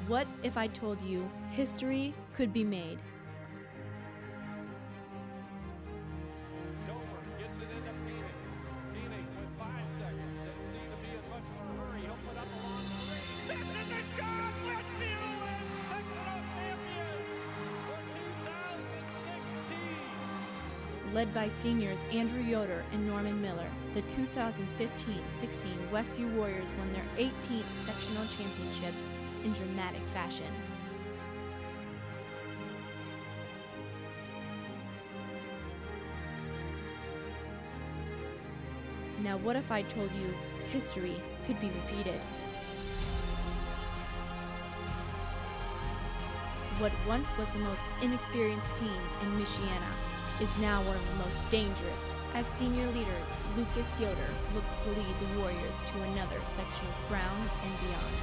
What if I told you history could be made? Dover gets it into Phoenix. Phoenix with 5 seconds. Doesn't seem to be in much of a hurry. He'll put up a long three. This is the shot! Westfield is sectional champion for 2016. Led by seniors Andrew Yoder and Norman Miller, the 2015-16 Westview Warriors won their 18th sectional championship in dramatic fashion. Now what if I told you history could be repeated? What once was the most inexperienced team in Michiana is now one of the most dangerous, as senior leader Lucas Yoder looks to lead the Warriors to another sectional crown and beyond.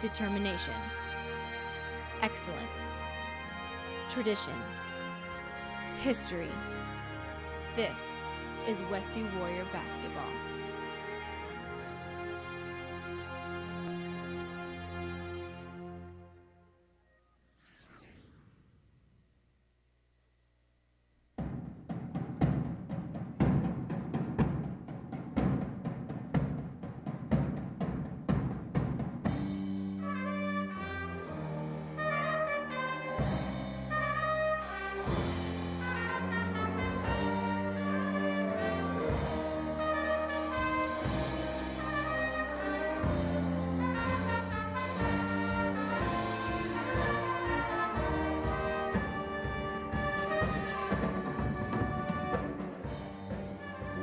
Determination, excellence, tradition, history. This is Westview Warrior basketball.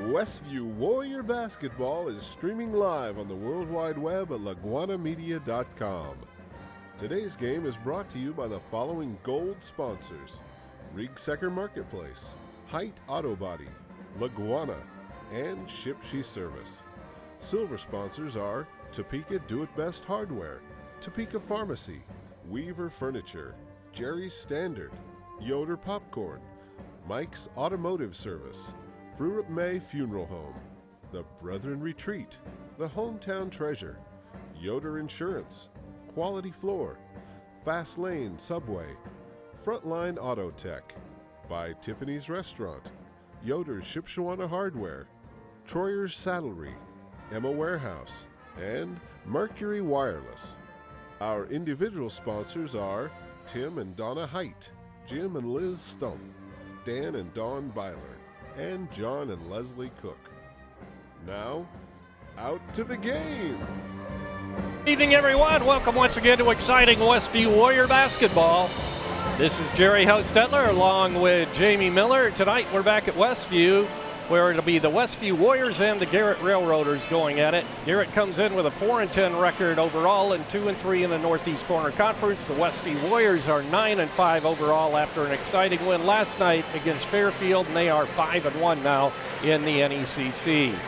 Westview Warrior Basketball is streaming live on the World Wide Web at laguanamedia.com. Today's game is brought to you by the following gold sponsors: Rigsecker Marketplace, Height Auto Body, Laguana, and Shipshe Service. Silver sponsors are Topeka Do-It-Best Hardware, Topeka Pharmacy, Weaver Furniture, Jerry's Standard, Yoder Popcorn, Mike's Automotive Service, Fruit May Funeral Home, The Brethren Retreat, The Hometown Treasure, Yoder Insurance, Quality Floor, Fast Lane Subway, Frontline Auto Tech, by Tiffany's Restaurant, Yoder's Shipshewana Hardware, Troyer's Saddlery, Emma Warehouse, and Mercury Wireless. Our individual sponsors are Tim and Donna Height, Jim and Liz Stump, Dan and Dawn Byler, and John and Leslie Cook. Now, out to the game! Good evening, everyone. Welcome once again to exciting Westview Warrior basketball. This is Jerry Hostetler along with Jamie Miller. Tonight we're back at Westview, where it'll be the Westview Warriors and the Garrett Railroaders going at it. Garrett comes in with a 4-10 record overall and 2-3 in the Northeast Corner Conference. The Westview Warriors are 9-5 overall after an exciting win last night against Fairfield, and they are 5-1 now in the NECC.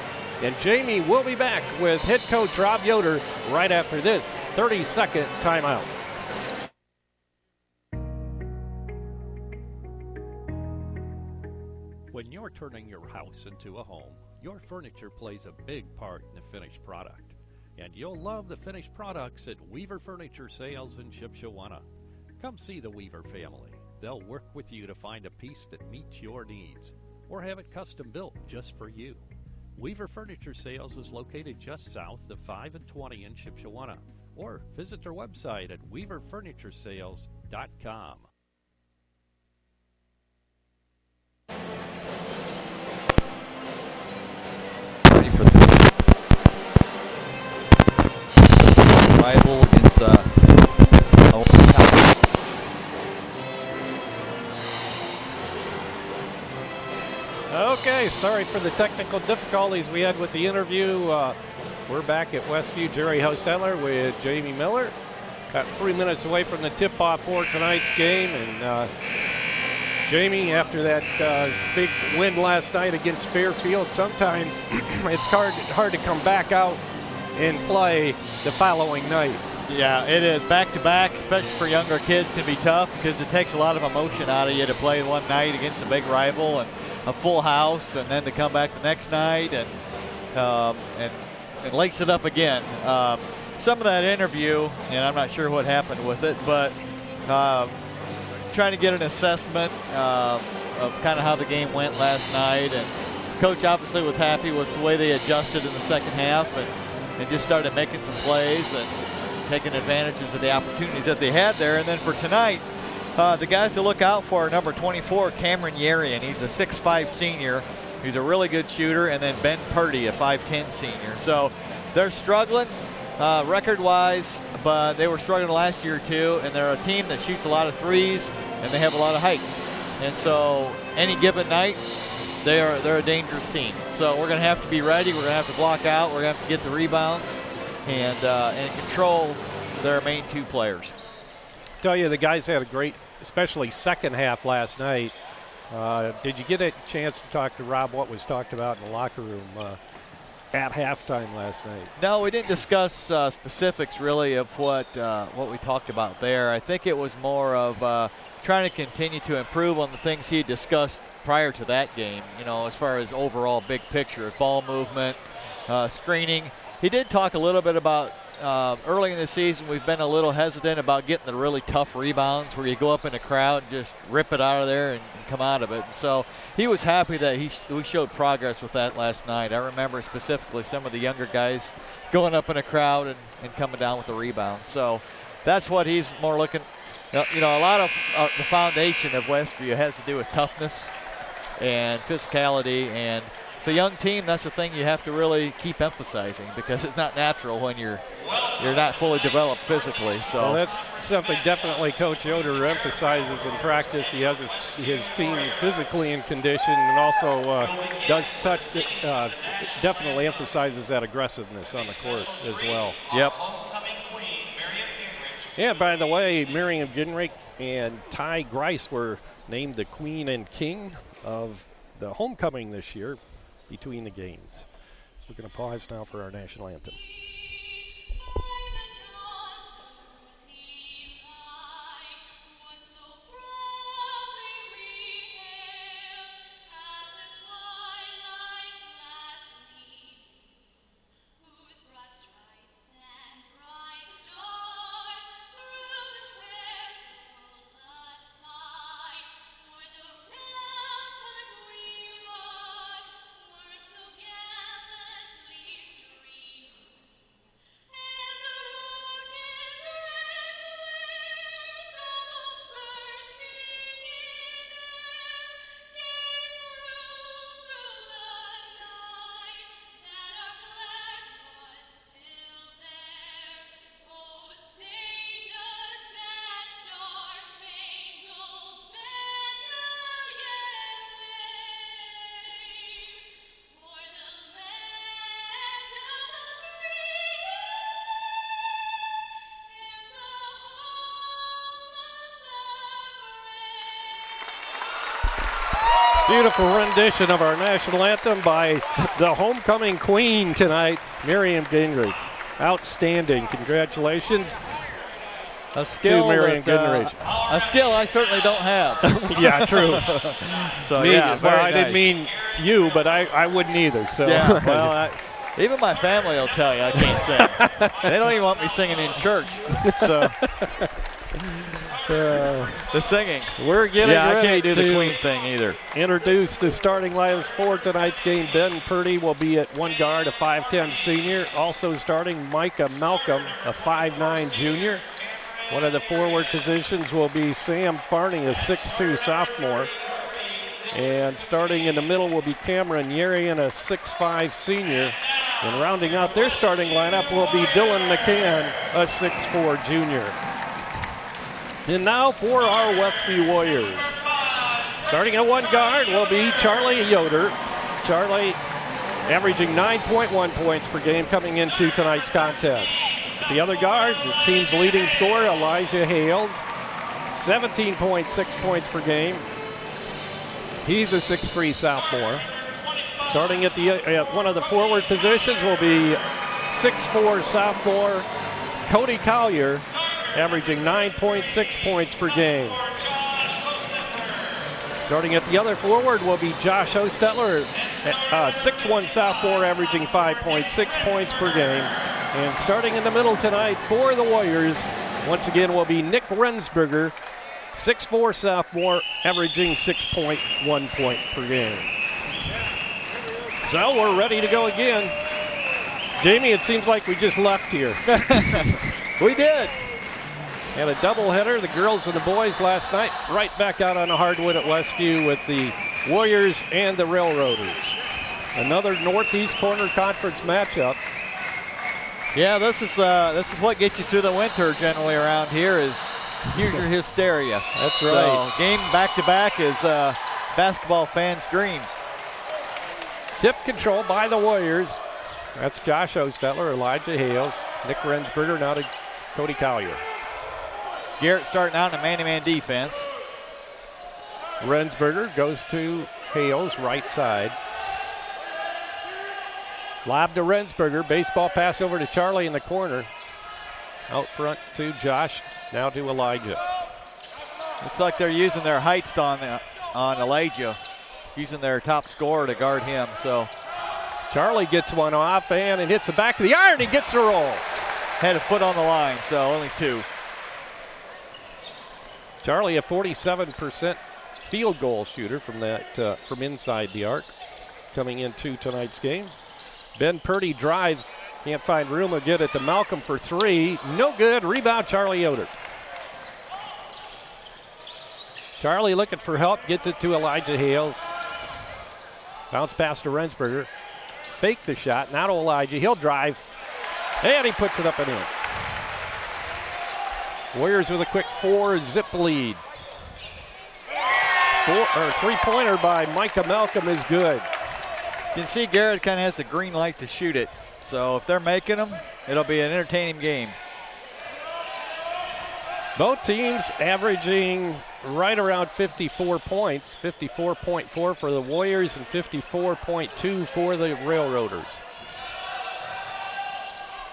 And Jamie will be back with head coach Rob Yoder right after this 30-second timeout. When you're turning your house into a home, your furniture plays a big part in the finished product. And you'll love the finished products at Weaver Furniture Sales in Shipshewana. Come see the Weaver family. They'll work with you to find a piece that meets your needs, or have it custom built just for you. Weaver Furniture Sales is located just south of 5 and 20 in Shipshewana, or visit their website at weaverfurnituresales.com. Ready for the rival against Okay, sorry for the technical difficulties we had with the interview. We're back at Westview. Jerry Hostetler with Jamie Miller. Got 3 minutes away from the tip-off for tonight's game. And Jamie, after that big win last night against Fairfield, sometimes it's hard to come back out and play the following night. Yeah, it is. Back-to-back, especially for younger kids, can be tough because it takes a lot of emotion out of you to play one night against a big rival and a full house, and then to come back the next night and lace it up again. Some of that interview, and I'm not sure what happened with it, but trying to get an assessment of kind of how the game went last night. And Coach obviously was happy with the way they adjusted in the second half and just started making some plays and taking advantages of the opportunities that they had there. And then for tonight, the guys to look out for are number 24, Cameron Yerian. He's a 6'5" senior. He's a really good shooter. And then Ben Purdy, a 5'10" senior. So they're struggling record-wise, but they were struggling last year too. And they're a team that shoots a lot of threes, and they have a lot of height. And so any given night, they're a dangerous team. So we're going to have to be ready. We're going to have to block out. We're going to have to get the rebounds and control their main two players. Tell you, the guys had a great, especially second half last night. Did you get a chance to talk to Rob what was talked about in the locker room at halftime last night? No, we didn't discuss specifics really of what we talked about there. I think it was more of trying to continue to improve on the things he discussed prior to that game, you know, as far as overall big picture, ball movement, screening. He did talk a little bit about early in the season we've been a little hesitant about getting the really tough rebounds where you go up in a crowd and just rip it out of there and come out of it. And so he was happy that we showed progress with that last night. I remember specifically some of the younger guys going up in a crowd and coming down with the rebound. So that's what he's more looking. You know, a lot of the foundation of Westview has to do with toughness and physicality, and for a young team, that's the thing you have to really keep emphasizing because it's not natural when you're not fully developed physically. So well, that's something definitely Coach Yoder emphasizes in practice. He has his team physically in condition, and also does definitely emphasizes that aggressiveness on the court as well. Yep. Yeah, by the way, Miriam Ginrich and Ty Grice were named the Queen and King of the homecoming this year between the games. So we're going to pause now for our national anthem. Beautiful rendition of our national anthem by the homecoming queen tonight, Miriam Gingrich. Outstanding. Congratulations a skill to Miriam Gingrich. A skill I certainly don't have. Yeah, true. So me, yeah, well, nice. I didn't mean you, but I wouldn't either. So yeah, well, even my family will tell you I can't sing. They don't even want me singing in church. So the singing. We're getting ready I can't do to the queen thing either. Introduce the starting lineups for tonight's game. Ben Purdy will be at one guard, a 5'10 senior. Also starting Micah Malcolm, a 5'9 junior. One of the forward positions will be Sam Farney, a 6'2 sophomore. And starting in the middle will be Cameron Yerian, a 6'5 senior. And rounding out their starting lineup will be Dylan McCann, a 6'4 junior. And now for our Westview Warriors. Starting at one guard will be Charlie Yoder. Charlie averaging 9.1 points per game coming into tonight's contest. The other guard, the team's leading scorer, Elijah Hales, 17.6 points per game. He's a 6'3" sophomore. Starting at one of the forward positions will be 6'4" sophomore Cody Collier, averaging 9.6 points per game. Starting at the other forward will be Josh Hostetler, 6'1" sophomore, averaging 5.6 points per game. And starting in the middle tonight for the Warriors, once again, will be Nick Rensberger, 6'4" sophomore, averaging 6.1 points per game. So we're ready to go again. Jamie, it seems like we just left here. We did. Had a doubleheader, the girls and the boys last night, right back out on the hardwood at Westview with the Warriors and the Railroaders. Another Northeast Corner Conference matchup. Yeah, this is what gets you through the winter generally around here is Hoosier hysteria. That's right. So game back-to-back is basketball fans' dream. Tip control by the Warriors. That's Josh Hostetler, Elijah Hales, Nick Rensberger, now to Cody Collier. Garrett starting out in a man-to-man defense. Rensberger goes to Hales, right side. Lob to Rensberger, baseball pass over to Charlie in the corner. Out front to Josh, now to Elijah. Looks like they're using their height on Elijah, using their top scorer to guard him. So Charlie gets one off and it hits the back of the iron. He gets the roll. Had a foot on the line, so only 2. Charlie, a 47% field goal shooter from inside the arc, coming into tonight's game. Ben Purdy drives, can't find room to get it to Malcolm for 3. No good. Rebound, Charlie Yoder. Charlie looking for help, gets it to Elijah Hales. Bounce pass to Rensberger. Fake the shot, now to Elijah. He'll drive, and he puts it up and in. Warriors with a quick 4-zip lead. 3-pointer by Micah Malcolm is good. You can see Garrett kind of has the green light to shoot it. So if they're making them, it'll be an entertaining game. Both teams averaging right around 54 points, 54.4 for the Warriors and 54.2 for the Railroaders.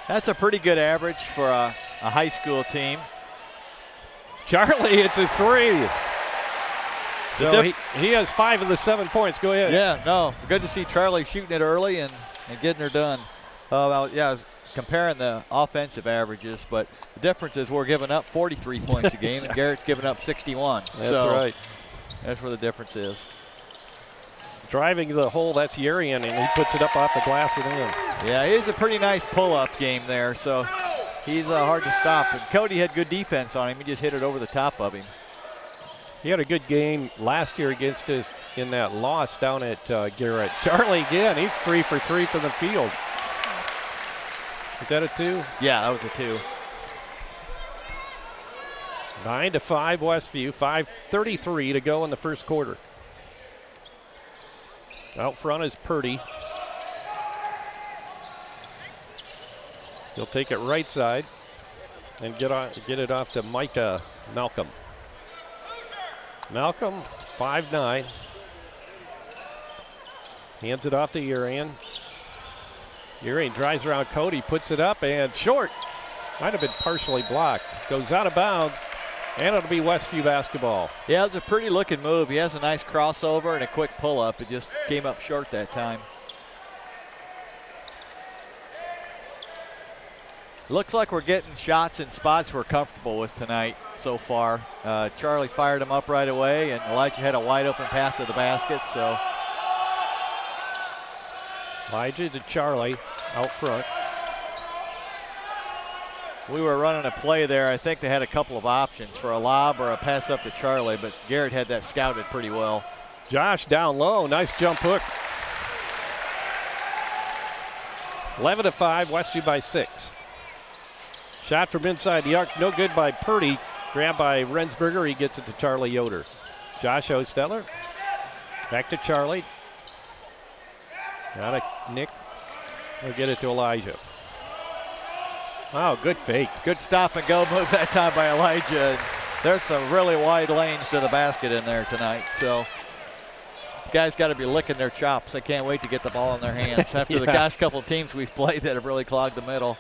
That's a pretty good average for a high school team. Charlie, it's a 3. So he has 5 of the 7 points. Go ahead. Yeah, no, good to see Charlie shooting it early and getting her done. I was comparing the offensive averages, but the difference is we're giving up 43 points a game, and Garrett's giving up 61. That's right. That's where the difference is. Driving the hole, that's Yerian, and he puts it up off the glass and in. Yeah, it is a pretty nice pull-up game there, so he's hard to stop. And Cody had good defense on him. He just hit it over the top of him. He had a good game last year against us in that loss down at Garrett. Charlie again, he's 3 for 3 from the field. Is that a 2? Yeah, that was a 2. 9-5 Westview, 5:33 to go in the first quarter. Out front is Purdy. He'll take it right side and get it off to Micah Malcolm. Malcolm, 5'9". Hands it off to Urian. Urian drives around Cody, puts it up and short. Might have been partially blocked. Goes out of bounds, and it'll be Westview basketball. Yeah, it was a pretty looking move. He has a nice crossover and a quick pull-up. It just came up short that time. Looks like we're getting shots in spots we're comfortable with tonight so far. Charlie fired him up right away, and Elijah had a wide open path to the basket, so. Elijah to Charlie out front. We were running a play there. I think they had a couple of options for a lob or a pass up to Charlie, but Garrett had that scouted pretty well. Josh down low, nice jump hook. 11-5, Westview by 6. Shot from inside the arc, no good by Purdy. Grabbed by Rensberger, he gets it to Charlie Yoder. Josh Hostetler, back to Charlie. Out of Nick. We'll get it to Elijah. Oh, good fake. Good stop and go move that time by Elijah. There's some really wide lanes to the basket in there tonight. So guys got to be licking their chops. They can't wait to get the ball in their hands after the last couple of teams we've played that have really clogged the middle.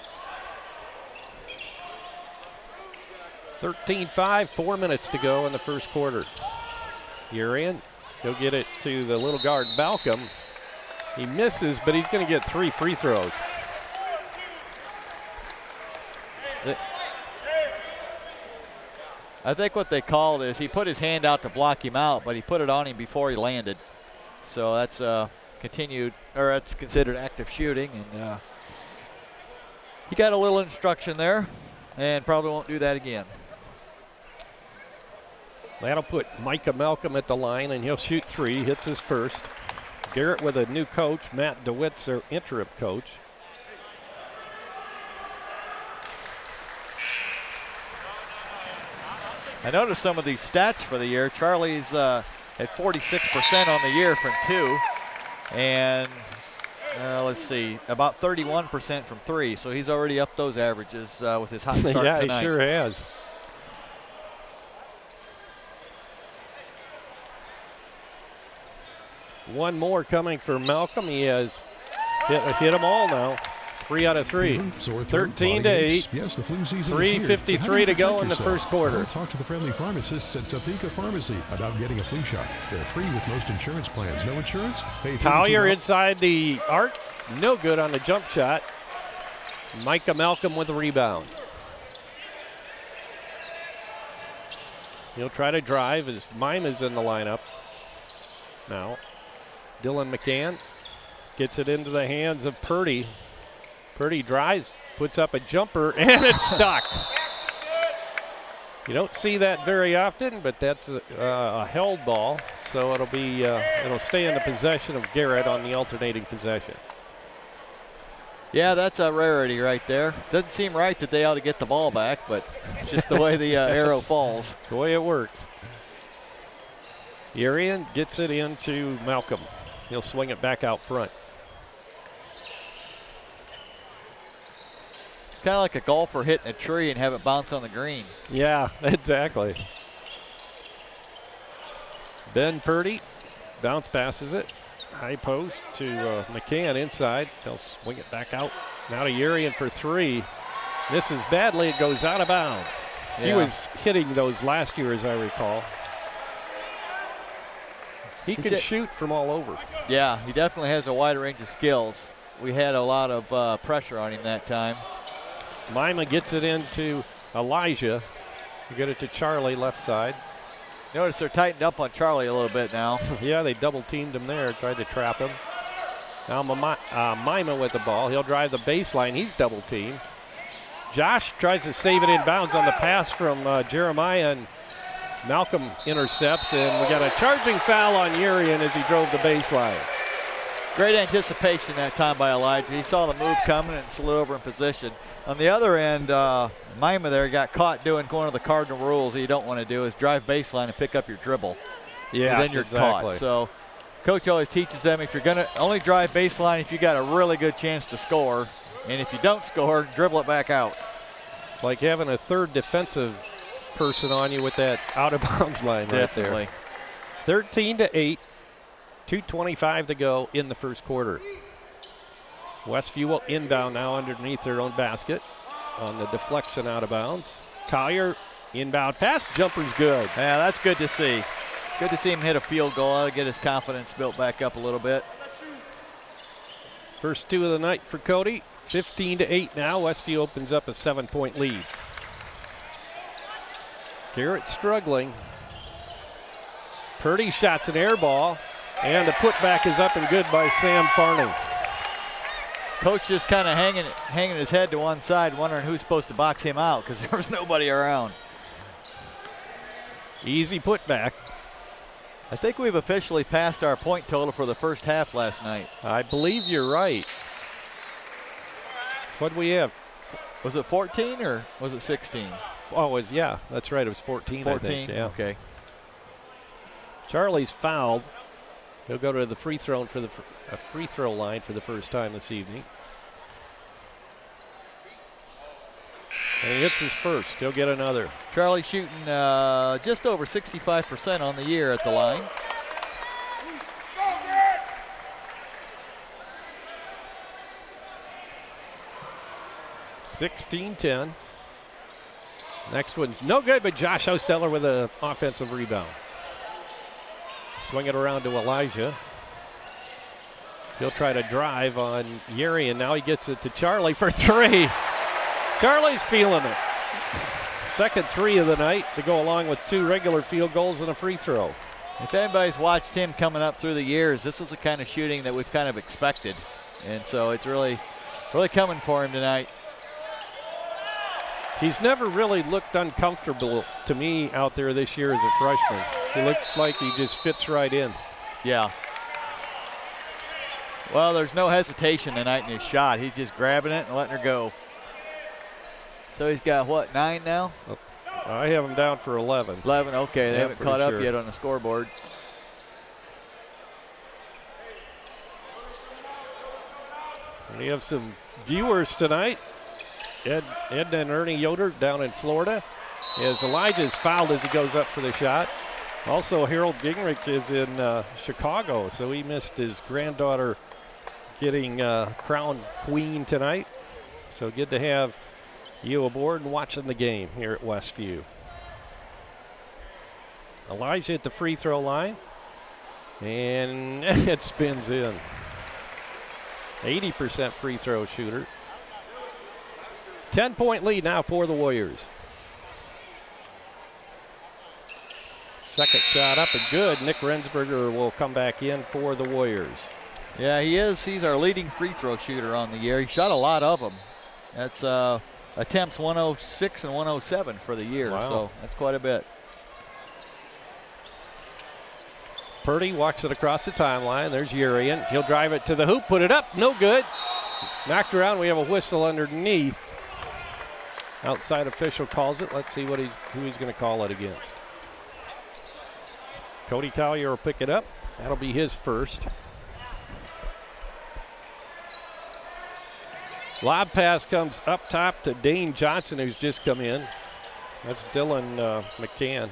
13-5, 4 minutes to go in the first quarter. You're in. Go get it to the little guard, Malcolm. He misses, but he's going to get 3 free throws. I think what they called is he put his hand out to block him out, but he put it on him before he landed. So that's that's considered active shooting, and he got a little instruction there, and probably won't do that again. That'll put Micah Malcolm at the line, and he'll shoot 3. Hits his first. Garrett with a new coach. Matt DeWitt's their interim coach. I noticed some of these stats for the year. Charlie's at 46% on the year from 2. And let's see, about 31% from 3. So he's already up those averages with his hot start tonight. Yeah, he sure has. One more coming for Malcolm. He has hit them all now. 3 out of 3. 13-8. Yes, the flu season 3:53 to go in the first quarter. Talk to the friendly pharmacists at Topeka Pharmacy about getting a flu shot. They're free with most insurance plans. No insurance? Pay Collier inside the arc. No good on the jump shot. Micah Malcolm with a rebound. He'll try to drive as Mima's in the lineup. Now, Dylan McCann gets it into the hands of Purdy. Purdy drives, puts up a jumper, and it's stuck. You don't see that very often, but that's a held ball, so it'll stay in the possession of Garrett on the alternating possession. Yeah, that's a rarity right there. Doesn't seem right that they ought to get the ball back, but it's just the way the arrow falls. It's the way it works. Urian gets it into Malcolm. He'll swing it back out front. It's kind of like a golfer hitting a tree and have it bounce on the green. Yeah, exactly. Ben Purdy bounce passes it. High post to McCann inside. He'll swing it back out. Now to Urian for 3. Misses badly. It goes out of bounds. Yeah. He was hitting those last year, as I recall. He can shoot from all over. Yeah, he definitely has a wide range of skills. We had a lot of pressure on him that time. Lima gets it into Elijah. You get it to Charlie left side. Notice they're tightened up on Charlie a little bit now. Yeah, they double teamed him there, tried to trap him. Now Mima with the ball. He'll drive the baseline. He's double teamed. Josh tries to save it in bounds on the pass from Jeremiah, and Malcolm intercepts, and we got a charging foul on Urian as he drove the baseline. Great anticipation that time by Elijah. He saw the move coming and slid over in position. On the other end, Mima there got caught doing one of the cardinal rules that you don't want to do is drive baseline and pick up your dribble. Yeah, then you're caught. So coach always teaches them if you're going to only drive baseline if you got a really good chance to score, and if you don't score, dribble it back out. It's like having a third defensive person on you with that out of bounds line right there. 13-8, 2:25 to go in the first quarter. Westview will inbound now underneath their own basket on the deflection out of bounds. Collier inbound pass, jumper's good. Yeah, that's good to see. Good to see him hit a field goal. That'll get his confidence built back up a little bit. First 2 of the night for Cody. 15-8 now. Westview opens up a 7-point lead. Garrett struggling. Purdy shots an air ball, and the putback is up and good by Sam Farning. Coach just kind of hanging his head to one side, wondering who's supposed to box him out because there was nobody around. Easy putback. I think we've officially passed our point total for the first half last night. I believe you're right. What do we have? Was it 14 or was it 16? Oh, yeah, that's right. It was 14, I think. Yeah. Okay. Charlie's fouled. He'll go to the free throw line for the first time this evening. And he hits his first. He'll get another. Charlie shooting just over 65% on the year at the line. (16-10). Next one's no good, but Josh Hostetler with an offensive rebound. Swing it around to Elijah. He'll try to drive on Yeri, and now he gets it to Charlie for three. Charlie's feeling it. Second three of the night to go along with 2 regular field goals and a free throw. If anybody's watched him coming up through the years, this is the kind of shooting that we've kind of expected. And so it's really coming for him tonight. He's never really looked uncomfortable to me out there this year as a freshman. He looks like he just fits right in. Yeah. Well, there's no hesitation tonight in his shot. He's just grabbing it and letting her go. So he's got, what, 9 now? I have him down for 11. 11, okay. They Yeah, haven't caught up sure. yet on the scoreboard. We have some viewers tonight. Edna and Ernie Yoder down in Florida. As Elijah is fouled as he goes up for the shot. Also, Harold Gingrich is in Chicago, so he missed his granddaughter getting crowned queen tonight. So good to have you aboard and watching the game here at Westview. Elijah at the free throw line, and it spins in. 80% free throw shooter. 10-point lead now for the Warriors. Second shot up and good. Nick Rensberger will come back in for the Warriors. Yeah, he is. He's our leading free throw shooter on the year. He shot a lot of them. That's attempts 106 and 107 for the year, Wow. so that's quite a bit. Purdy walks it across the timeline. There's Urian. He'll drive it to the hoop, put it up, no good. Knocked around. We have a whistle underneath. Outside official calls it. Let's see who he's going to call it against. Cody Collier will pick it up. That'll be his first. Lob pass comes up top to Dane Johnson, who's just come in. That's Dylan McCann.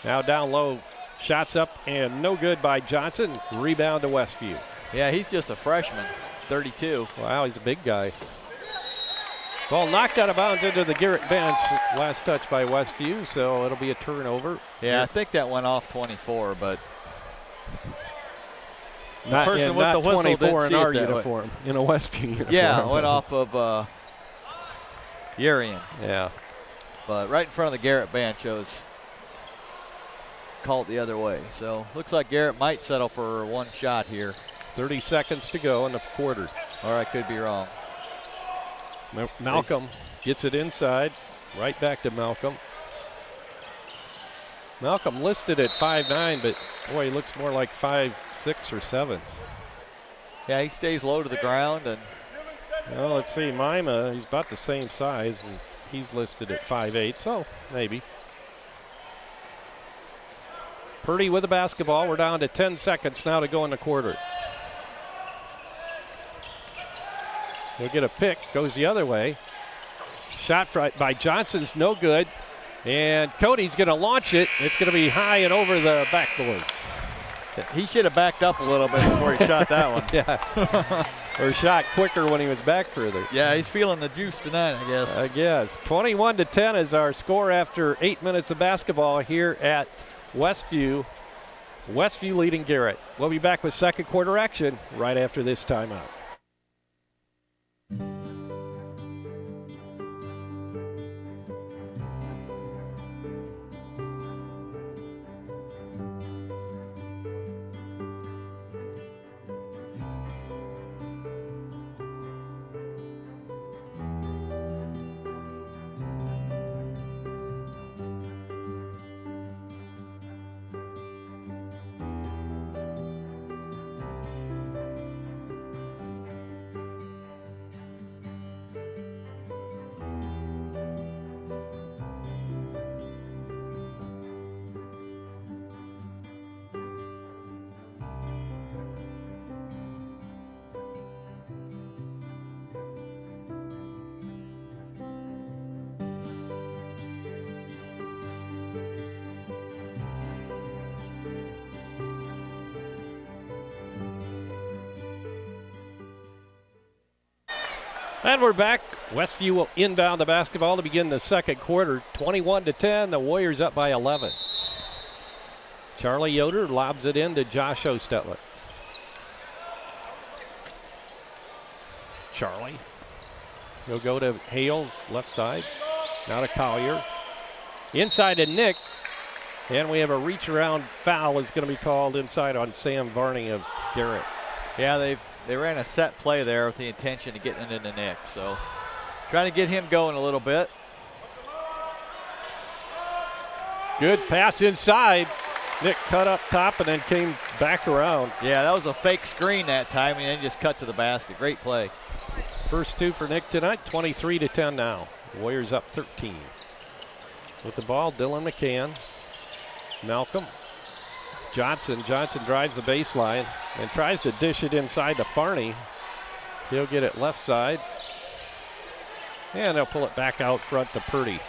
Now down low, shots up and no good by Johnson. Rebound to Westview. Yeah, he's just a freshman, 32. Wow, he's a big guy. Ball knocked out of bounds into the Garrett bench. Last touch by Westview, so it'll be a turnover. Yeah, I think that went off 24, but the Not, person and with not the whistle 24 didn't in see our it that way. uniform, in a Westview uniform. Yeah, it went off of Urian. Yeah. But right in front of the Garrett bench, it was called the other way. So looks like Garrett might settle for one shot here. 30 seconds to go in the quarter. Or I could be wrong. Malcolm gets it inside. Right back to Malcolm. Malcolm listed at 5'9", but boy, he looks more like 5'6" or 7. Yeah, he stays low to the ground. And well, let's see, Mima, he's about the same size, and he's listed at 5'8", so maybe. Purdy with the basketball. We're down to 10 seconds now to go in the quarter. He'll get a pick, goes the other way. Shot by Johnson's no good. And Cody's going to launch it. It's going to be high and over the backboard. he should have backed up a little bit before he shot that one. Yeah. Or shot quicker when he was back further. Yeah, he's feeling the juice tonight, I guess. I guess. 21-10 is our score after 8 minutes of basketball here at Westview. Westview leading Garrett. We'll be back with second quarter action right after this timeout. And we're back. Westview will inbound the basketball to begin the second quarter. 21-10, the Warriors up by 11. Charlie Yoder lobs it in to Josh Ostetler. Charlie. He'll go to Hales, left side. Now to Collier. Inside to Nick. And we have a reach around foul is going to be called inside on Sam Varney of Garrett. Yeah, they ran a set play there with the intention of getting it into Nick. So trying to get him going a little bit. Good pass inside. Nick cut up top and then came back around. Yeah, that was a fake screen that time and then just cut to the basket. Great play. First two for Nick tonight, 23-10 now. Warriors up 13. With the ball, Dylan McCann. Malcolm. Johnson drives the baseline and tries to dish it inside to Farney. He'll get it left side. And they'll pull it back out front to Purdy.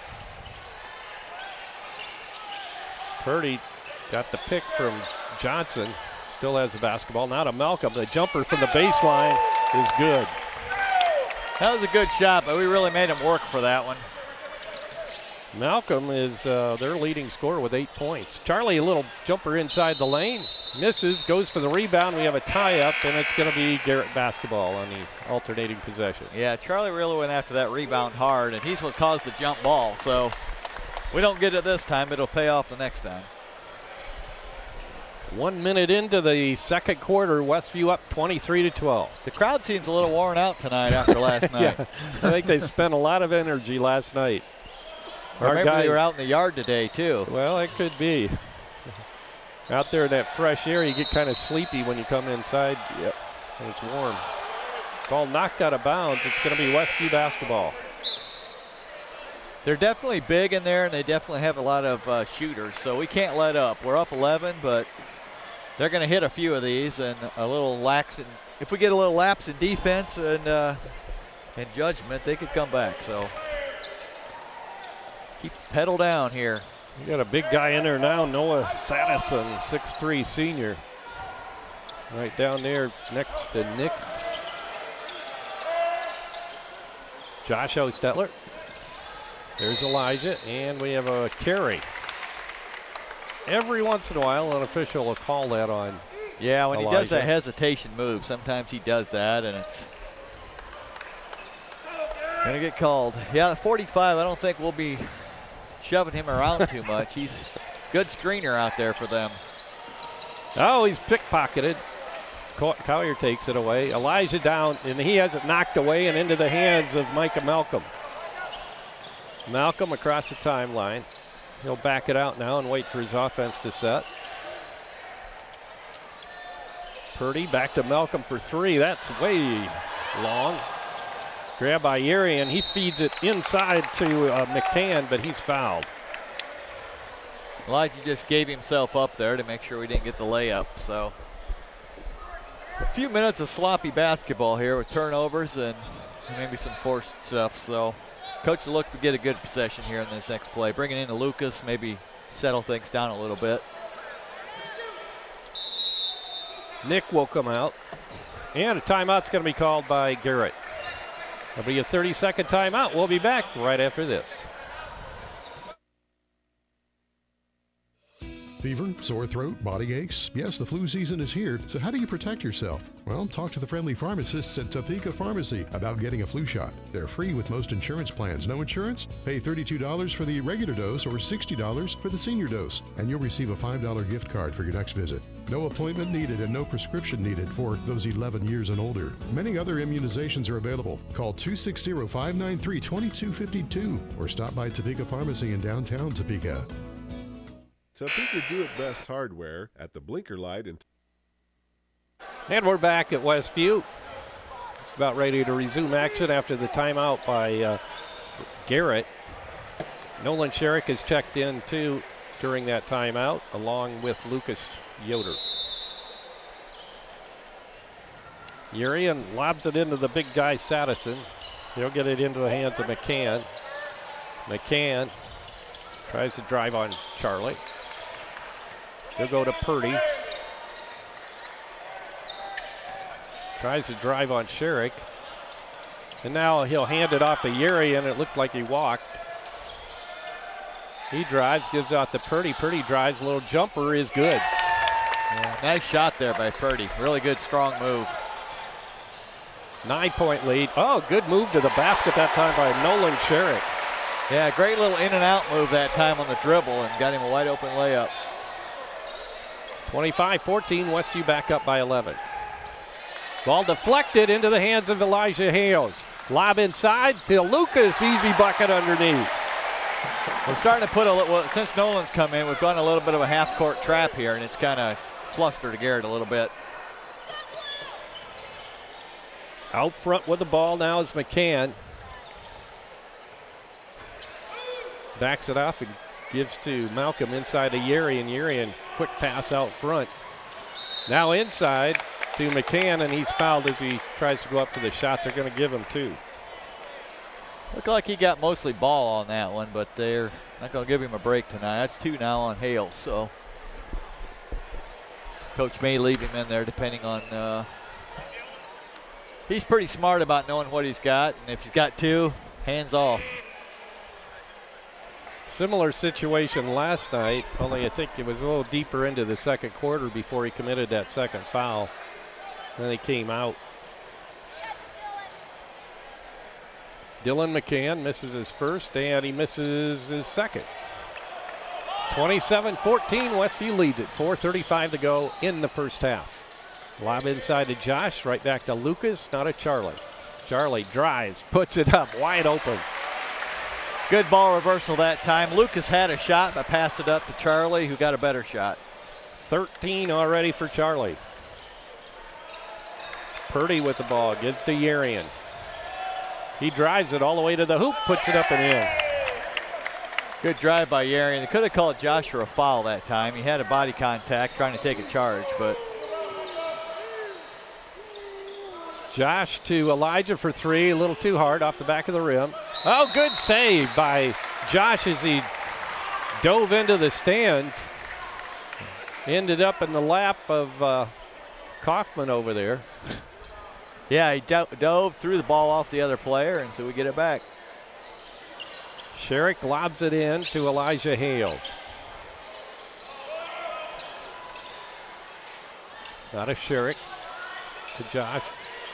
Purdy got the pick from Johnson. Still has the basketball. Now to Malcolm. The jumper from the baseline is good. That was a good shot, but we really made him work for that one. Malcolm is their leading scorer with 8 points. Charlie, a little jumper inside the lane. Misses, goes for the rebound. We have a tie-up, and it's going to be Garrett basketball on the alternating possession. Yeah, Charlie really went after that rebound hard, and he's what caused the jump ball. So we don't get it this time. It'll pay off the next time. 1 minute into the second quarter, Westview up 23-12. The crowd seems a little worn out tonight after last night. Yeah, I think they spent a lot of energy last night. Or maybe they were out in the yard today, too. Well, it could be. Out there in that fresh air, you get kind of sleepy when you come inside. Yep. And it's warm. Ball knocked out of bounds. It's going to be Westview basketball. They're definitely big in there, and they definitely have a lot of shooters, so we can't let up. We're up 11, but they're going to hit a few of these, and a little lax. If we get a little lapse in defense and judgment, they could come back. So keep pedal down here. You got a big guy in there now, Noah Sadison, 6'3" senior. Right down there next to Nick. Josh Ostetler. There's Elijah, and we have a carry. Every once in a while, an official will call that on. Yeah, when Elijah. he does that hesitation move, sometimes he does that, and it's going to get called. Yeah, 45, I don't think we'll be shoving him around too much. He's a good screener out there for them. Oh, he's pickpocketed. Collier takes it away. Elijah down, and he has it knocked away and into the hands of Micah Malcolm. Malcolm across the timeline. He'll back it out now and wait for his offense to set. Purdy back to Malcolm for three. That's way long. Grab by Yeri, and he feeds it inside to McCann, but he's fouled. Elijah just gave himself up there to make sure we didn't get the layup. So a few minutes of sloppy basketball here with turnovers and maybe some forced stuff. So coach will look to get a good possession here in the next play. Bringing in Lucas, maybe settle things down a little bit. Nick will come out. And a timeout's going to be called by Garrett. It'll be a 30-second timeout. We'll be back right after this. Fever, sore throat, body aches. Yes, the flu season is here, so how do you protect yourself? Well, talk to the friendly pharmacists at Topeka Pharmacy about getting a flu shot. They're free with most insurance plans. No insurance? Pay $32 for the regular dose or $60 for the senior dose, and you'll receive a $5 gift card for your next visit. No appointment needed and no prescription needed for those 11 years and older. Many other immunizations are available. Call 260-593-2252 or stop by Topeka Pharmacy in downtown Topeka. Topeka Do It Best Hardware at the Blinker Light. And we're back at Westview. It's about ready to resume action after the timeout by Garrett. Nolan Sherrick has checked in too during that timeout, along with Lucas Yoder. Urian lobs it into the big guy Sadison. He'll get it into the hands of McCann. McCann tries to drive on Charlie. He'll go to Purdy. Tries to drive on Sherrick. And now he'll hand it off to Yuri, and it looked like he walked. He drives, gives out to Purdy. Purdy drives, a little jumper is good. Yeah, nice shot there by Purdy. Really good, strong move. 9-point lead. Oh, good move to the basket that time by Nolan Sherrick. Yeah, great little in and out move that time on the dribble and got him a wide open layup. 25-14, Westview back up by 11. Ball deflected into the hands of Elijah Hales. Lob inside to Lucas, easy bucket underneath. We're starting to put a little, since Nolan's come in, we've gone a little bit of a half-court trap here, and it's kind of flustered Garrett a little bit. Out front with the ball now is McCann. Backs it off and gives to Malcolm inside to Yuri, and Yuri quick pass out front. Now inside to McCann, and he's fouled as he tries to go up for the shot. They're going to give him 2. Looked like he got mostly ball on that one, but they're not going to give him a break tonight. That's 2 now on Hales, so coach may leave him in there depending on. He's pretty smart about knowing what he's got, and if he's got 2, hands off. Similar situation last night, only I think it was a little deeper into the second quarter before he committed that second foul. Then he came out. Dylan McCann misses his first, and he misses his second. 27-14, Westview leads it. 4:35 to go in the first half. Lob inside to Josh, right back to Lucas, now to Charlie. Charlie drives, puts it up, wide open. Good ball reversal that time. Lucas had a shot, but passed it up to Charlie, who got a better shot. 13 already for Charlie. Purdy with the ball, gives to Yurian. He drives it all the way to the hoop, puts it up and in. Good drive by Yurian. They could have called Josh for a foul that time. He had a body contact trying to take a charge, but. Josh to Elijah for 3, a little too hard off the back of the rim. Oh, good save by Josh as he dove into the stands. Ended up in the lap of Kaufman over there. Yeah, he dove, threw the ball off the other player, and so we get it back. Sherrick lobs it in to Elijah Hales. Not a Sherrick to Josh.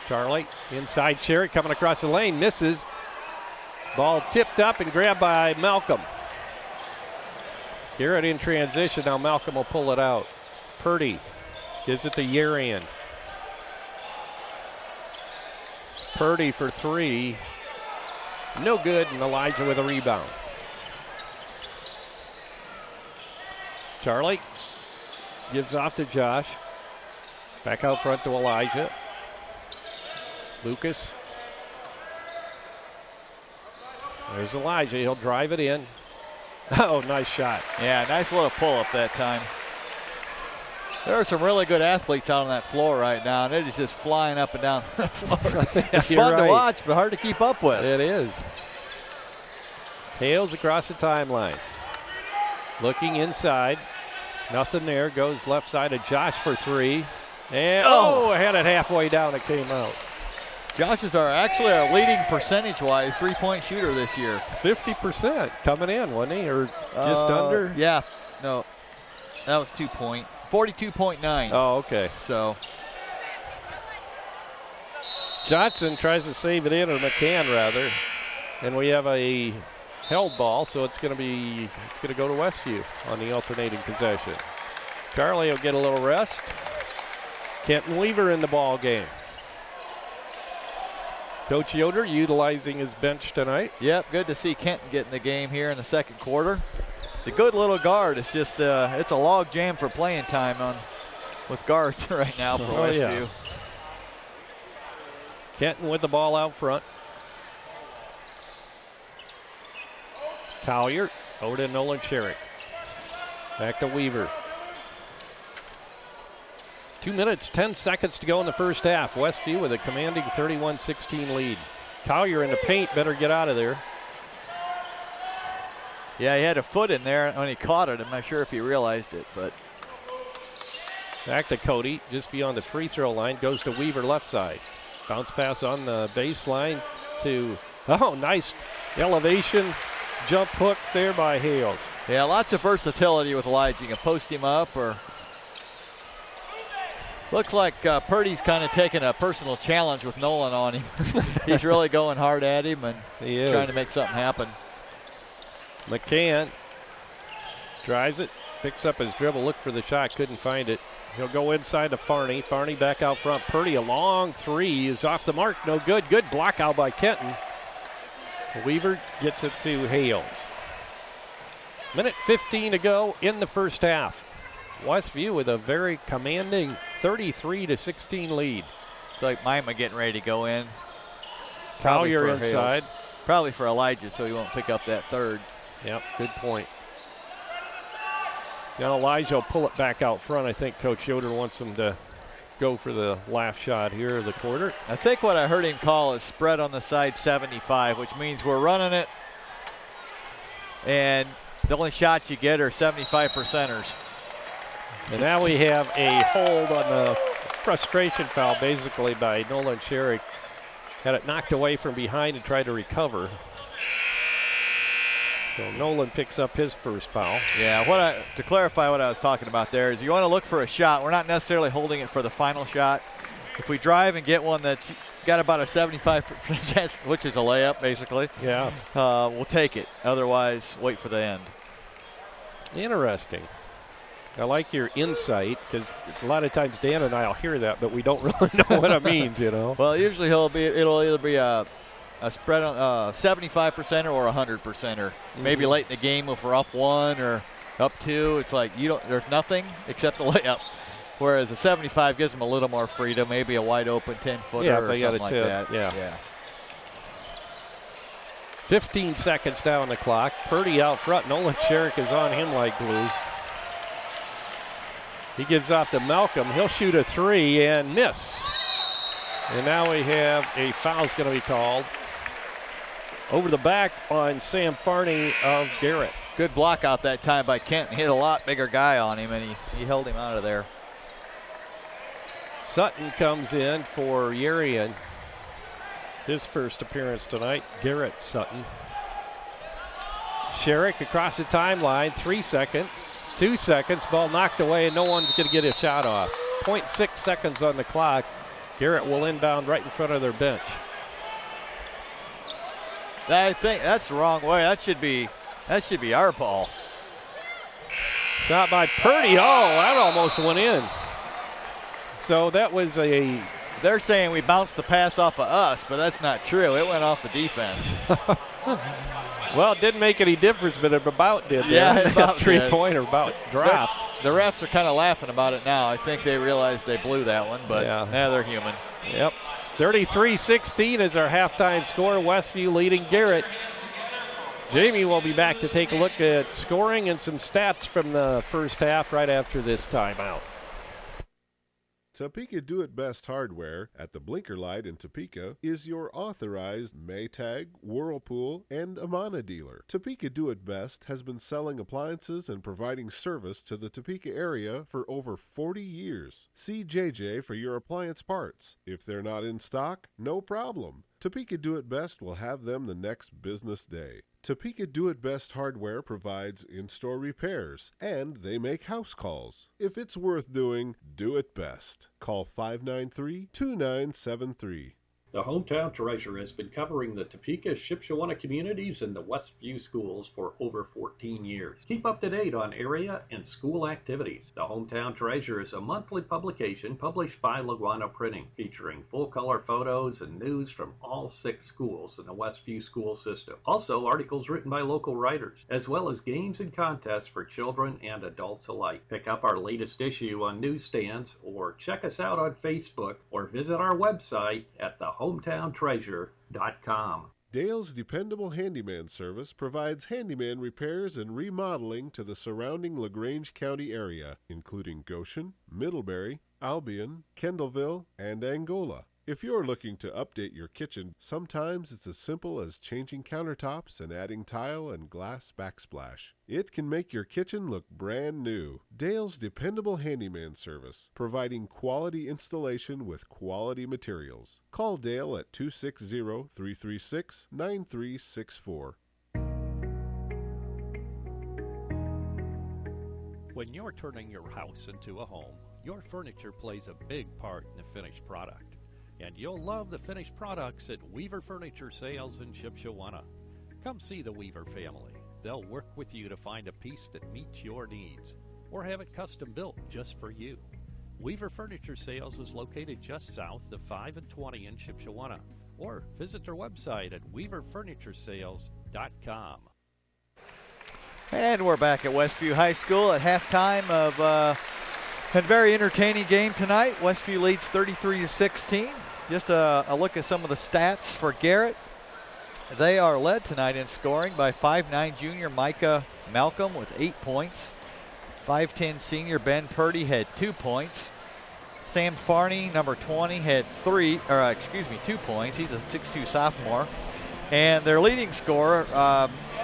Charlie inside Sherrick coming across the lane, misses. Ball tipped up and grabbed by Malcolm. Garrett in transition, now Malcolm will pull it out. Purdy gives it to Yurian. Purdy for 3. No good, and Elijah with a rebound. Charlie gives off to Josh. Back out front to Elijah. Lucas. There's Elijah, he'll drive it in. Oh, nice shot. Yeah, nice little pull-up that time. There are some really good athletes out on that floor right now, and they're just flying up and down the floor. It's fun to watch, but hard to keep up with. It is. Hales across the timeline. Looking inside. Nothing there. Goes left side of Josh for 3. And had it halfway down. It came out. Josh is actually our leading percentage-wise three-point shooter this year. 50% coming in, wasn't he? Or just under? Yeah. No, that was 2-point. 42.9. Oh, okay. So Johnson tries to save it in, or McCann rather, and we have a held ball, so it's going to go to Westview on the alternating possession. Charlie will get a little rest. Kenton Weaver in the ball game. Coach Yoder utilizing his bench tonight. Yep, good to see Kenton get in the game here in the second quarter. It's a good little guard. It's just it's a log jam for playing time with guards right now for Westview. Yeah. Kenton with the ball out front. Collier over to Nolan Sherrick. Back to Weaver. 2 minutes, 10 seconds to go in the first half. Westview with a commanding 31-16 lead. Collier in the paint, better get out of there. Yeah, he had a foot in there when he caught it. I'm not sure if he realized it, but. Back to Cody, just beyond the free throw line, goes to Weaver left side. Bounce pass on the baseline to, oh, nice elevation jump hook there by Hales. Yeah, lots of versatility with Elijah. You can post him up, or looks like Purdy's kind of taking a personal challenge with Nolan on him. He's really going hard at him and trying to make something happen. McCann drives it, picks up his dribble, look for the shot, couldn't find it. He'll go inside to Farney. Farney back out front. Purdy, a long three, is off the mark, no good. Good block out by Kenton. Weaver gets it to Hales. Minute 15 to go in the first half. Westview with a very commanding 33-16 lead. It's like Mima getting ready to go in. Collier inside. Hales. Probably for Elijah, so he won't pick up that third. Yep, good point. Now Elijah will pull it back out front. I think Coach Yoder wants him to go for the last shot here of the quarter. I think what I heard him call is spread on the side 75, which means we're running it, and the only shots you get are 75%ers. And now we have a hold on the frustration foul basically by Nolan Sherrick. Had it knocked away from behind and tried to recover. So Nolan picks up his first foul. Yeah, to clarify what I was talking about there is you want to look for a shot. We're not necessarily holding it for the final shot. If we drive and get one that's got about a 75% chance, which is a layup basically, we'll take it. Otherwise, wait for the end. Interesting. I like your insight, because a lot of times Dan and I will hear that, but we don't really know what it means, you know. Well, usually it'll either be a spread on 75%er or 100%er. Maybe late in the game if we're up 1 or up 2, it's like there's nothing except the layup. Whereas a 75 gives them a little more freedom, maybe a wide open 10-footer or something like that. Yeah. 15 seconds now on the clock. Purdy out front. Nolan Sherrick is on him like glue. He gives off to Malcolm. He'll shoot a three and miss. And now we have a foul's going to be called over the back on Sam Farney of Garrett. Good block out that time by Kent. He hit a lot bigger guy on him, and he held him out of there. Sutton comes in for Yerian. His first appearance tonight, Garrett Sutton. Sherrick across the timeline, 3 seconds. 2 seconds, ball knocked away, and no one's going to get a shot off. 0.6 seconds on the clock. Garrett will inbound right in front of their bench. I think that's the wrong way. That should be our ball. Shot by Purdy. Oh, that almost went in. So that was a... They're saying we bounced the pass off of us, but that's not true. It went off the defense. Well, it didn't make any difference, but it about did. Yeah, about three-pointer about dropped. The refs are kind of laughing about it now. I think they realized they blew that one, but they're human. Yep. 33-16 is our halftime score. Westview leading Garrett. Jamie will be back to take a look at scoring and some stats from the first half right after this timeout. Topeka Do-It-Best Hardware at the Blinker Light in Topeka is your authorized Maytag, Whirlpool, and Amana dealer. Topeka Do-It-Best has been selling appliances and providing service to the Topeka area for over 40 years. See JJ for your appliance parts. If they're not in stock, no problem. Topeka Do-It-Best will have them the next business day. Topeka Do-It-Best Hardware provides in-store repairs, and they make house calls. If it's worth doing, do it best. Call 593-2973. The Hometown Treasure has been covering the Topeka, Shipshewana communities and the Westview schools for over 14 years. Keep up to date on area and school activities. The Hometown Treasure is a monthly publication published by Laguana Printing, featuring full-color photos and news from all 6 schools in the Westview school system. Also, articles written by local writers, as well as games and contests for children and adults alike. Pick up our latest issue on newsstands, or check us out on Facebook, or visit our website at thehometowntreasure.com. Dale's Dependable Handyman Service provides handyman repairs and remodeling to the surrounding LaGrange County area, including Goshen, Middlebury, Albion, Kendallville, and Angola. If you're looking to update your kitchen, sometimes it's as simple as changing countertops and adding tile and glass backsplash. It can make your kitchen look brand new. Dale's dependable handyman service, providing quality installation with quality materials. Call Dale at 260-336-9364. When you're turning your house into a home, your furniture plays a big part in the finished product. And you'll love the finished products at Weaver Furniture Sales in Shipshewana. Come see the Weaver family. They'll work with you to find a piece that meets your needs, or have it custom built just for you. Weaver Furniture Sales is located just south of 5 and 20 in Shipshewana, or visit their website at weaverfurnituresales.com. And we're back at Westview High School at halftime of a very entertaining game tonight. Westview leads 33-16. Just a look at some of the stats for Garrett. They are led tonight in scoring by 5'9" junior Micah Malcolm with 8 points. 5'10" senior Ben Purdy had 2 points. Sam Farney, number 20, had 2 points. He's a 6'2" sophomore. And their leading scorer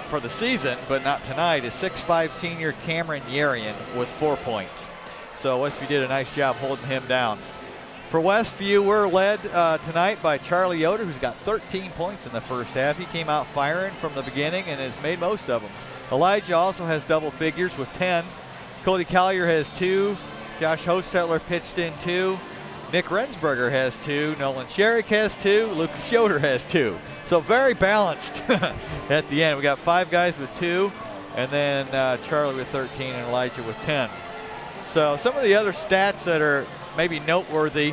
for the season, but not tonight, is 6'5" senior Cameron Yarian with 4 points. So Westview did a nice job holding him down. For Westview, we're led tonight by Charlie Yoder, who's got 13 points in the first half. He came out firing from the beginning and has made most of them. Elijah also has double figures with 10. Cody Collier has 2. Josh Hostetler pitched in 2. Nick Rensberger has 2. Nolan Sherrick has 2. Lucas Yoder has 2. So very balanced at the end. We got 5 guys with 2, and then Charlie with 13 and Elijah with 10. So some of the other stats that are maybe noteworthy,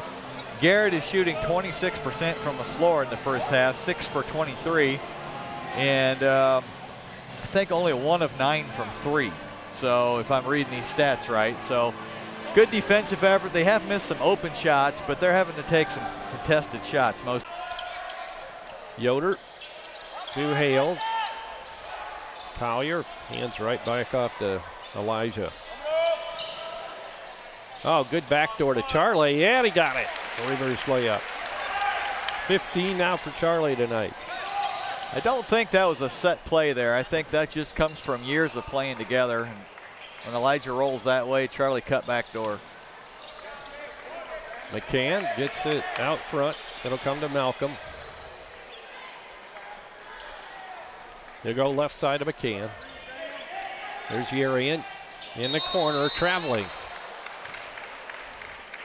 Garrett is shooting 26% from the floor in the first half, 6 for 23, and I think only 1 of 9 from 3. So if I'm reading these stats right, so good defensive effort. They have missed some open shots, but they're having to take some contested shots most. Yoder to Hales. Collier hands right back off to Elijah. Oh, good backdoor to Charlie, and he got it. Reverse layup. 15 now for Charlie tonight. I don't think that was a set play there. I think that just comes from years of playing together. And when Elijah rolls that way, Charlie cut backdoor. McCann gets it out front. It'll come to Malcolm. They'll go left side of McCann. There's Yarian in the corner, traveling.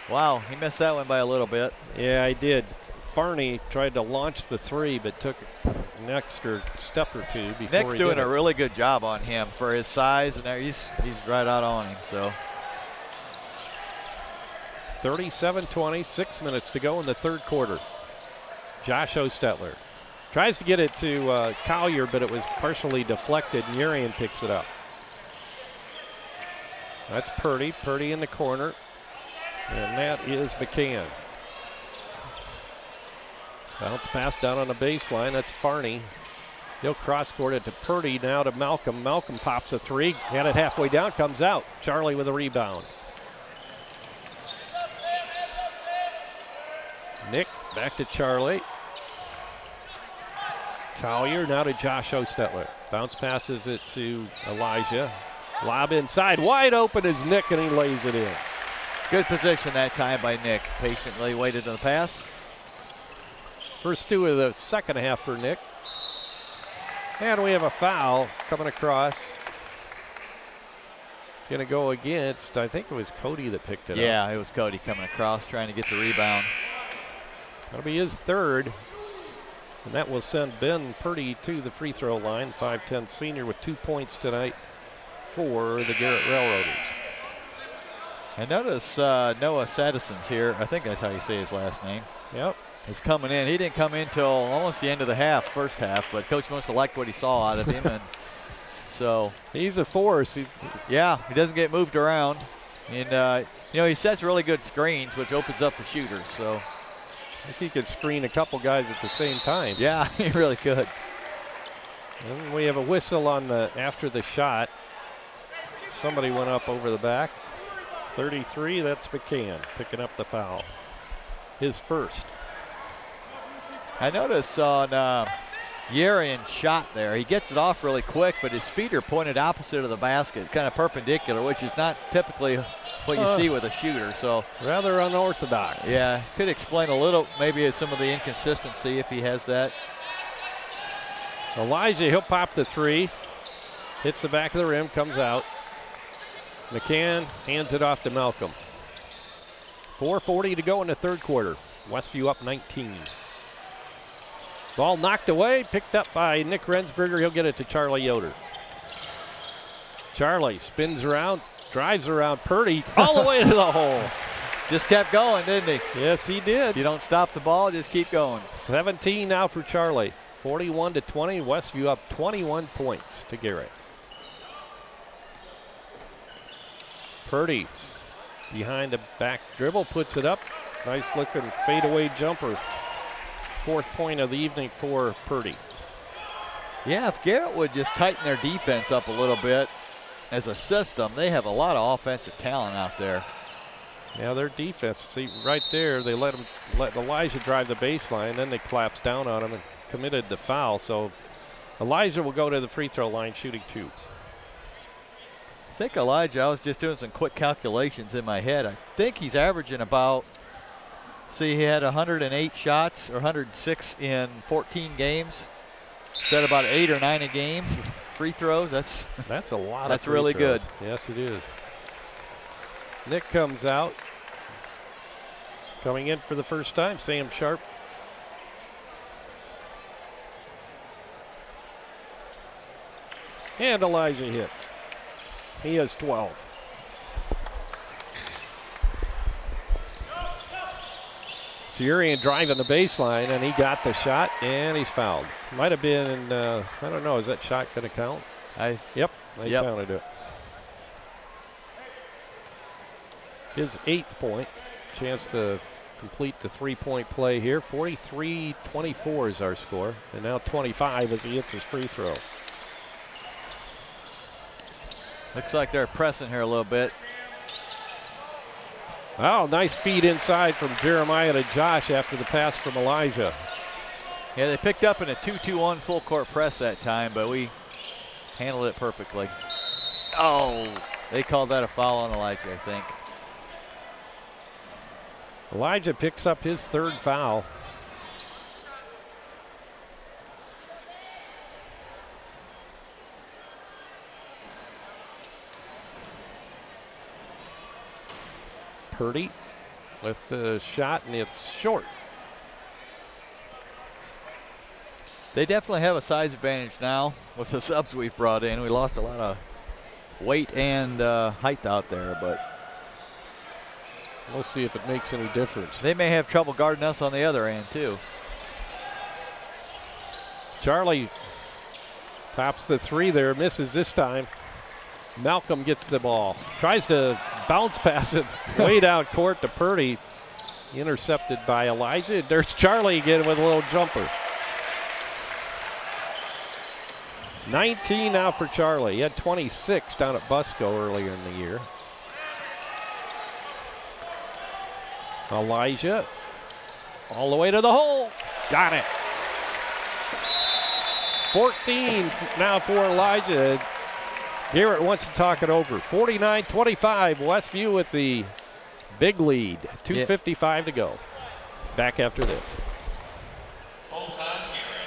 Wow, he missed that one by a little bit. Yeah, I did. Farney tried to launch the 3, but took an extra step or 2 before Nick's he doing did a really good job on him for his size, and there he's right out on him. So 37-20, 6 minutes to go in the third quarter. Josh Hostetler tries to get it to Collier, but it was partially deflected, and Yarian picks it up. That's Purdy. Purdy in the corner. And that is McCann. Bounce pass down on the baseline. That's Farney. He'll cross-court it to Purdy, now to Malcolm. Malcolm pops a 3. Had it halfway down, comes out. Charlie with a rebound. Nick back to Charlie. Collier now to Josh Hostetler. Bounce passes it to Elijah. Lob inside. Wide open is Nick, and he lays it in. Good position that time by Nick. Patiently waited to the pass. First 2 of the second half for Nick. And we have a foul coming across. It's going to go against, I think it was Cody that picked it up. Yeah, it was Cody coming across trying to get the rebound. That'll be his 3rd. And that will send Ben Purdy to the free throw line. 5'10" senior with 2 points tonight for the Garrett Railroaders. And notice Noah Sadison's here. I think that's how you say his last name. Yep. He's coming in. He didn't come in till almost the end of the half, first half, but Coach must have liked what he saw out of him. And so he's a force. Yeah, he doesn't get moved around. And, he sets really good screens, which opens up the shooters. So I think he could screen a couple guys at the same time. Yeah, he really could. And we have a whistle on after the shot. Somebody went up over the back. 33, that's McCann picking up the foul. His first. I noticed on Yarian's shot there, he gets it off really quick, but his feet are pointed opposite of the basket, kind of perpendicular, which is not typically what you see with a shooter. So rather unorthodox. Yeah, could explain a little, maybe some of the inconsistency if he has that. Elijah, he'll pop the three. Hits the back of the rim, comes out. McCann hands it off to Malcolm. 4:40 to go in the third quarter. Westview up 19. Ball knocked away, picked up by Nick Rensberger. He'll get it to Charlie Yoder. Charlie spins around, drives around Purdy all the way to the hole. Just kept going, didn't he? Yes, he did. If you don't stop the ball, just keep going. 17 now for Charlie. 41-20. Westview up 21 points to Garrett. Purdy behind the back dribble, puts it up. Nice looking fadeaway jumper. 4th point of the evening for Purdy. Yeah, if Garrett would just tighten their defense up a little bit as a system, they have a lot of offensive talent out there. Yeah, their defense, see right there, they let Elijah drive the baseline, then they collapsed down on him and committed the foul. So Elijah will go to the free throw line shooting 2. I think Elijah, I was just doing some quick calculations in my head. I think he's averaging about, see, he had 108 shots or 106 in 14 games. Said about 8 or 9 a game. Free throws, that's a lot. That's of free really throws. good. Yes, it is. Nick comes out. Coming in for the first time, Sam Sharp. And Elijah hits. He has 12. Surian driving the baseline, and he got the shot, and he's fouled. Might have been, I don't know, is that shot going to count? Yep, they counted it. His 8th point. Chance to complete the 3-point play here. 43-24 is our score, and now 25 as he hits his free throw. Looks like they're pressing here a little bit. Oh, nice feed inside from Jeremiah to Josh after the pass from Elijah. Yeah, they picked up in a 2-2-1 full court press that time, but we handled it perfectly. Oh, they called that a foul on Elijah, I think. Elijah picks up his 3rd foul. Purdy with the shot, and it's short. They definitely have a size advantage now with the subs we've brought in. We lost a lot of weight and height out there, but we'll see if it makes any difference. They may have trouble guarding us on the other end too. Charlie pops the 3 there, misses this time. Malcolm gets the ball, tries to bounce pass it way down court to Purdy. Intercepted by Elijah. There's Charlie again with a little jumper. 19 now for Charlie. He had 26 down at Busco earlier in the year. Elijah all the way to the hole. Got it. 14 now for Elijah. Garrett wants to talk it over. 49-25. Westview with the big lead. 2:55 to go. Back after this. Full time, Garrett.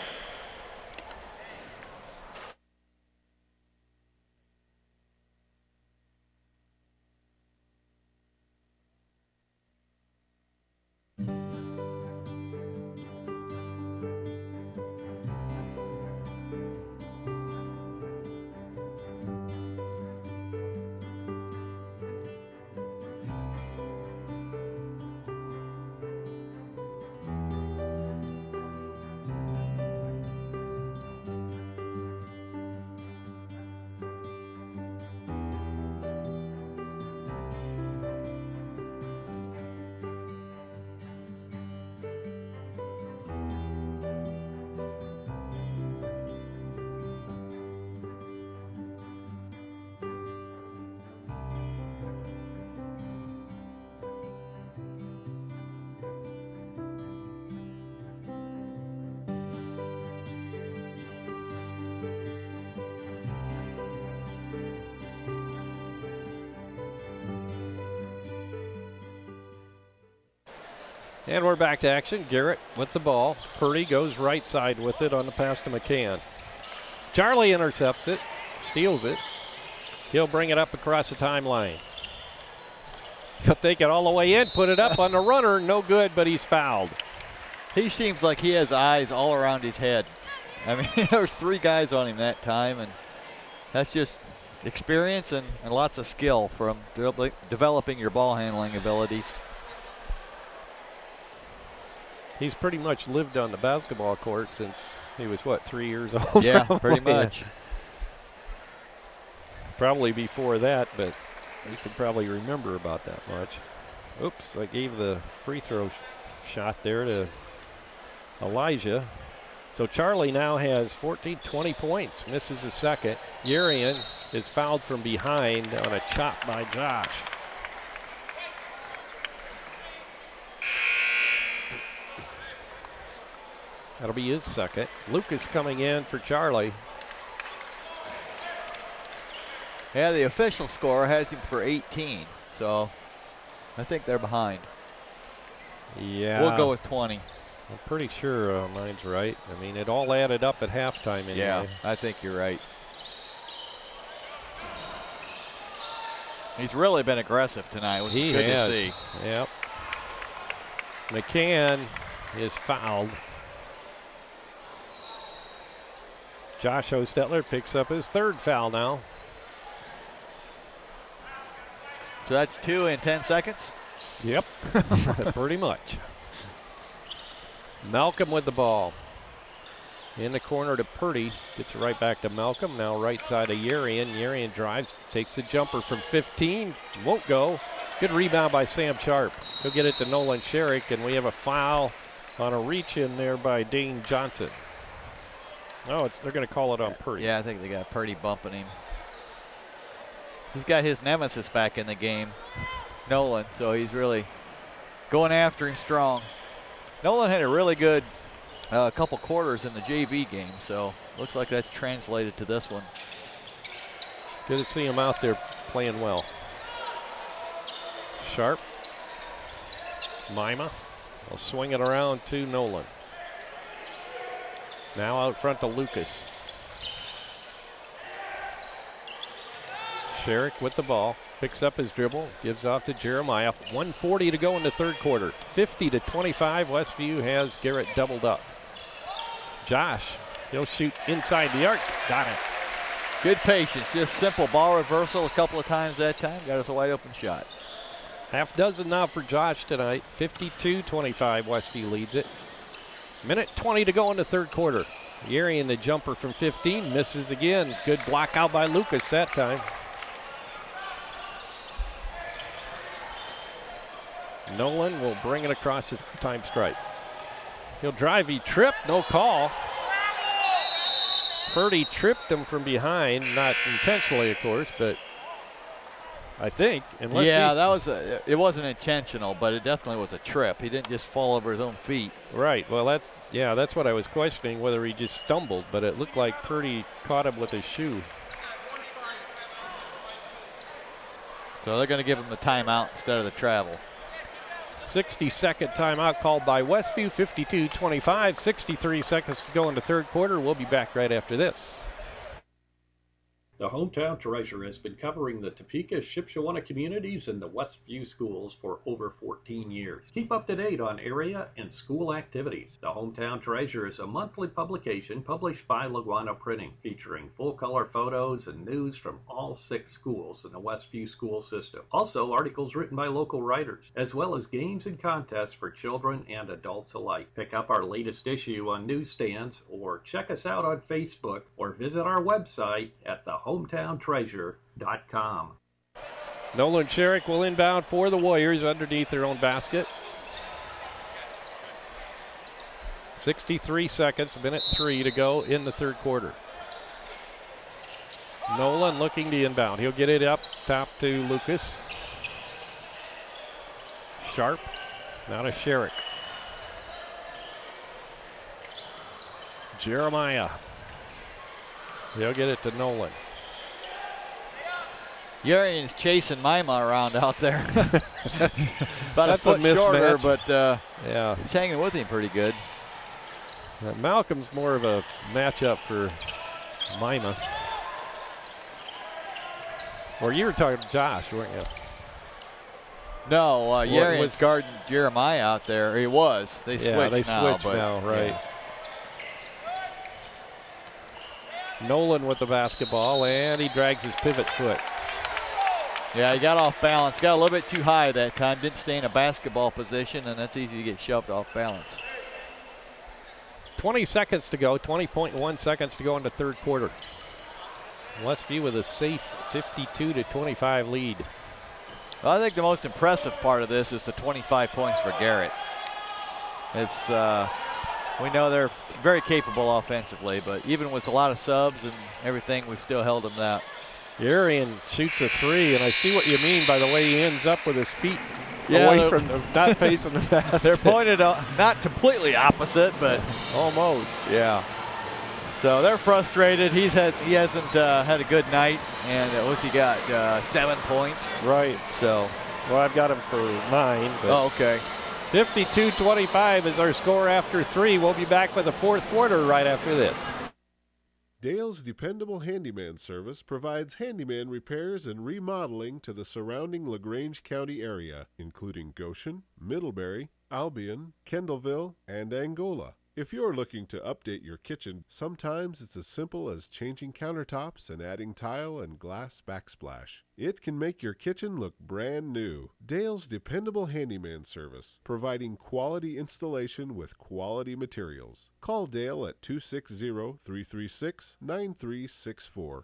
And we're back to action. Garrett with the ball. Purdy goes right side with it on the pass to McCann. Charlie intercepts it, steals it. He'll bring it up across the timeline. He'll take it all the way in, put it up on the runner. No good, but he's fouled. He seems like he has eyes all around his head. I mean, there's 3 guys on him that time, and that's just experience and lots of skill from developing your ball handling abilities. He's pretty much lived on the basketball court since he was, what, 3 years old? Yeah, pretty much. Probably before that, but you could probably remember about that much. Oops, I gave the free throw shot there to Elijah. So Charlie now has 20 points, misses a second. Yarian is fouled from behind on a chop by Josh. That'll be his second. Lucas coming in for Charlie. Yeah, the official score has him for 18, so I think they're behind. Yeah. We'll go with 20. I'm pretty sure mine's right. I mean, it all added up at halftime anyway. Yeah, I think you're right. He's really been aggressive tonight, which is good to see. Yep. McCann is fouled. Josh Hostetler picks up his 3rd foul now. So that's 2 in 10 seconds? Yep, pretty much. Malcolm with the ball. In the corner to Purdy. Gets it right back to Malcolm. Now right side of Yarian. Yarian drives, takes a jumper from 15. Won't go. Good rebound by Sam Sharp. He'll get it to Nolan Sherrick, and we have a foul on a reach in there by Dane Johnson. Oh, they're going to call it on Purdy. Yeah, I think they got Purdy bumping him. He's got his nemesis back in the game, Nolan, so he's really going after him strong. Nolan had a really good couple quarters in the JV game, so looks like that's translated to this one. It's good to see him out there playing well. Sharp. Mima will swing it around to Nolan. Now out front to Lucas. Sherrick with the ball, picks up his dribble, gives off to Jeremiah. 1:40 to go in the 3rd quarter. 50-25, Westview has Garrett doubled up. Josh, he'll shoot inside the arc, got it. Good patience, just simple ball reversal a couple of times that time, got us a wide open shot. Half dozen now for Josh tonight. 52-25, Westview leads it. Minute 20 to go in the 3rd quarter. Yarian the jumper from 15, misses again. Good block out by Lucas that time. Nolan will bring it across the time stripe. He'll drive, he tripped, no call. Purdy tripped him from behind, not intentionally, of course, but I think, unless it wasn't intentional, but it definitely was a trip. He didn't just fall over his own feet. Right, well that's what I was questioning, whether he just stumbled, but it looked like Purdy caught him with his shoe. So they're going to give him the timeout instead of the travel. 60-second timeout called by Westview, 52-25, 63 seconds to go in the 3rd quarter. We'll be back right after this. The Hometown Treasure has been covering the Topeka, Shipshewana communities and the Westview schools for over 14 years. Keep up to date on area and school activities. The Hometown Treasure is a monthly publication published by Laguana Printing, featuring full-color photos and news from all 6 schools in the Westview school system. Also, articles written by local writers, as well as games and contests for children and adults alike. Pick up our latest issue on newsstands or check us out on Facebook or visit our website at thehometowntreasure.com. Nolan Sherrick will inbound for the Warriors underneath their own basket. 63 seconds, minute 3 to go in the 3rd quarter. Nolan looking to inbound. He'll get it up top to Lucas. Sharp, now to Sherrick. Jeremiah. He'll get it to Nolan. Yarian's chasing Mima around out there. About that's a foot a shorter, mismatch. but Yeah. he's hanging with him pretty good. Malcolm's more of a matchup for Mima. Or you were talking to Josh, weren't you? No, Yarian was was- guarding Jeremiah out there. He was. They switched Yeah, they now. switched but, now, right. yeah. Nolan with the basketball, and he drags his pivot foot. Yeah, he got off balance. Got a little bit too high that time. Didn't stay in a basketball position, and that's easy to get shoved off balance. 20 seconds to go, 20.1 seconds to go in the third quarter. Westview with a safe 52-25 lead. Well, I think the most impressive part of this is the 25 points for Garrett. It's we know they're very capable offensively, but even with a lot of subs and everything, we've still held them that. Yarian shoots a three, and I see what you mean by the way he ends up with his feet Yeah, away from the, not facing the basket. They're pointed out, not completely opposite, but Almost. yeah. So they're frustrated. He hasn't had a good night, and what's he got? 7 points. Right. So, Well, I've got him for 9. But oh, okay. 52-25 is our score after 3. We'll be back with the fourth quarter right after this. Dale's dependable handyman service provides handyman repairs and remodeling to the surrounding LaGrange County area, including Goshen, Middlebury, Albion, Kendallville, and Angola. If you're looking to update your kitchen, sometimes it's as simple as changing countertops and adding tile and glass backsplash. It can make your kitchen look brand new. Dale's dependable handyman service, providing quality installation with quality materials. Call Dale at 260-336-9364.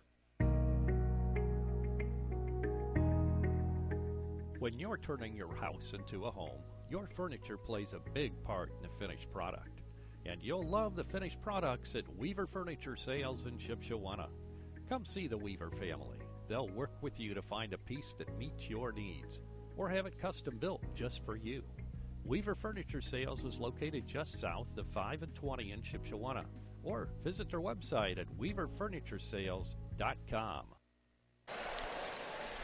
When you're turning your house into a home, your furniture plays a big part in the finished product. And you'll love the finished products at Weaver Furniture Sales in Shipshewana. Come see the Weaver family. They'll work with you to find a piece that meets your needs, or have it custom built just for you. Weaver Furniture Sales is located just south of 5 and 20 in Shipshewana, or visit their website at weaverfurnituresales.com.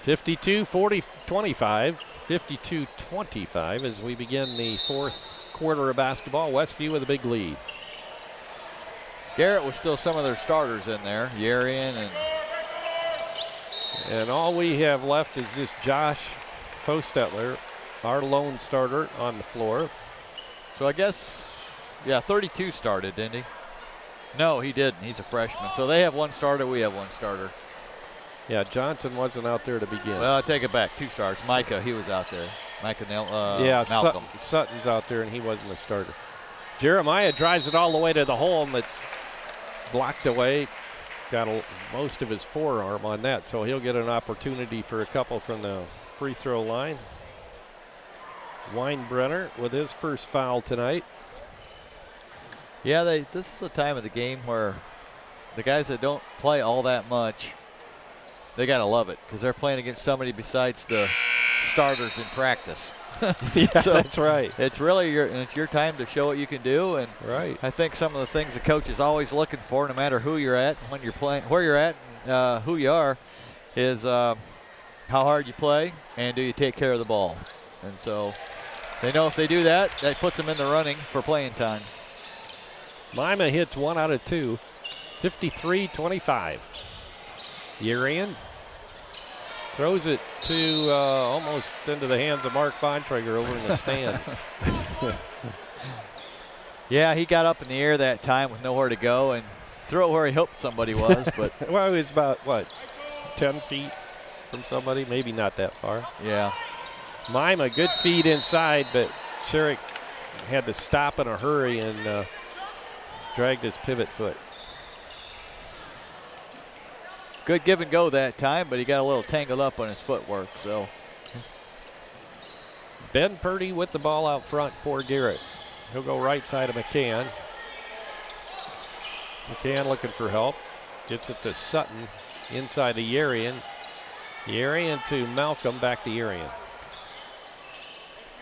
52-25, 52-25 as we begin the fourth quarter of basketball. Westview with a big lead. Garrett was still some of their starters in there, Yarian And all we have left is just Josh Postetler, our lone starter, on the floor. So I guess, yeah, 32 started, didn't he? No, he didn't. He's a freshman. So they have one starter, we have one starter. Yeah, Johnson wasn't out there to begin. Well, I take it back. 2 starts. Micah, he was out there. Micah yeah, Malcolm. Sutton's out there, and he wasn't a starter. Jeremiah drives it all the way to the hole, and it's blocked away. Got most of his forearm on that, so he'll get an opportunity for a couple from the free throw line. Weinbrenner with his first foul tonight. Yeah, this is the time of the game where the guys that don't play all that much, they got to love it because they're playing against somebody besides the starters in practice. Yeah, So that's right. It's really it's your time to show what you can do, and Right. I think some of the things the coach is always looking for, no matter who you're at, when you're playing, where you're at, who you are, is how hard you play and do you take care of the ball. And so they know if they do that, that puts them in the running for playing time. Lima hits 1 out of 2, 53-25. Yarian throws it to almost into the hands of Mark Bontrager over in the stands. Yeah, he got up in the air that time with nowhere to go and threw it where he hoped somebody was. But Well, he was about, 10 feet from somebody? Maybe not that far. yeah, Mima, good feed inside, but Sherrick had to stop in a hurry and dragged his pivot foot. good give and go that time, but he got a little tangled up on his footwork. So Ben Purdy with the ball out front for Garrett. He'll go right side of McCann. McCann looking for help. Gets it to Sutton inside to Yarian. Yarian to Malcolm, back to Yarian.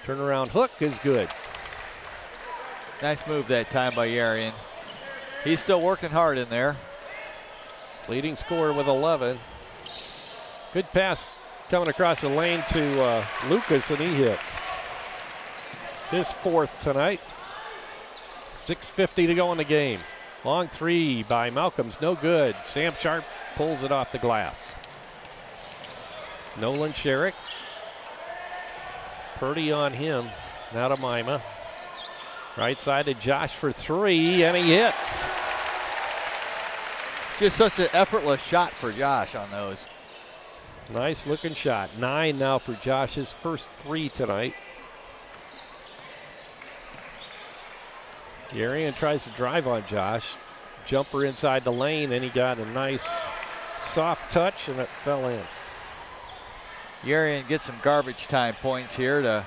Turnaround hook is good. nice move that time by Yarian. He's still working hard in there. Leading scorer with 11. Good pass coming across the lane to Lucas, and he hits. His fourth tonight. 6:50 to go in the game. Long three by Malcolm's no good. Sam Sharp pulls it off the glass. Nolan Sherrick. Purdy on him. Now to Mima. Right side to Josh for three, and he hits. Just such an effortless shot for Josh on those. Nice looking shot. 9 now for Josh's first 3 tonight. Yarian tries to drive on Josh. Jumper inside the lane, and he got a nice soft touch, and it fell in. Yarian gets some garbage time points here to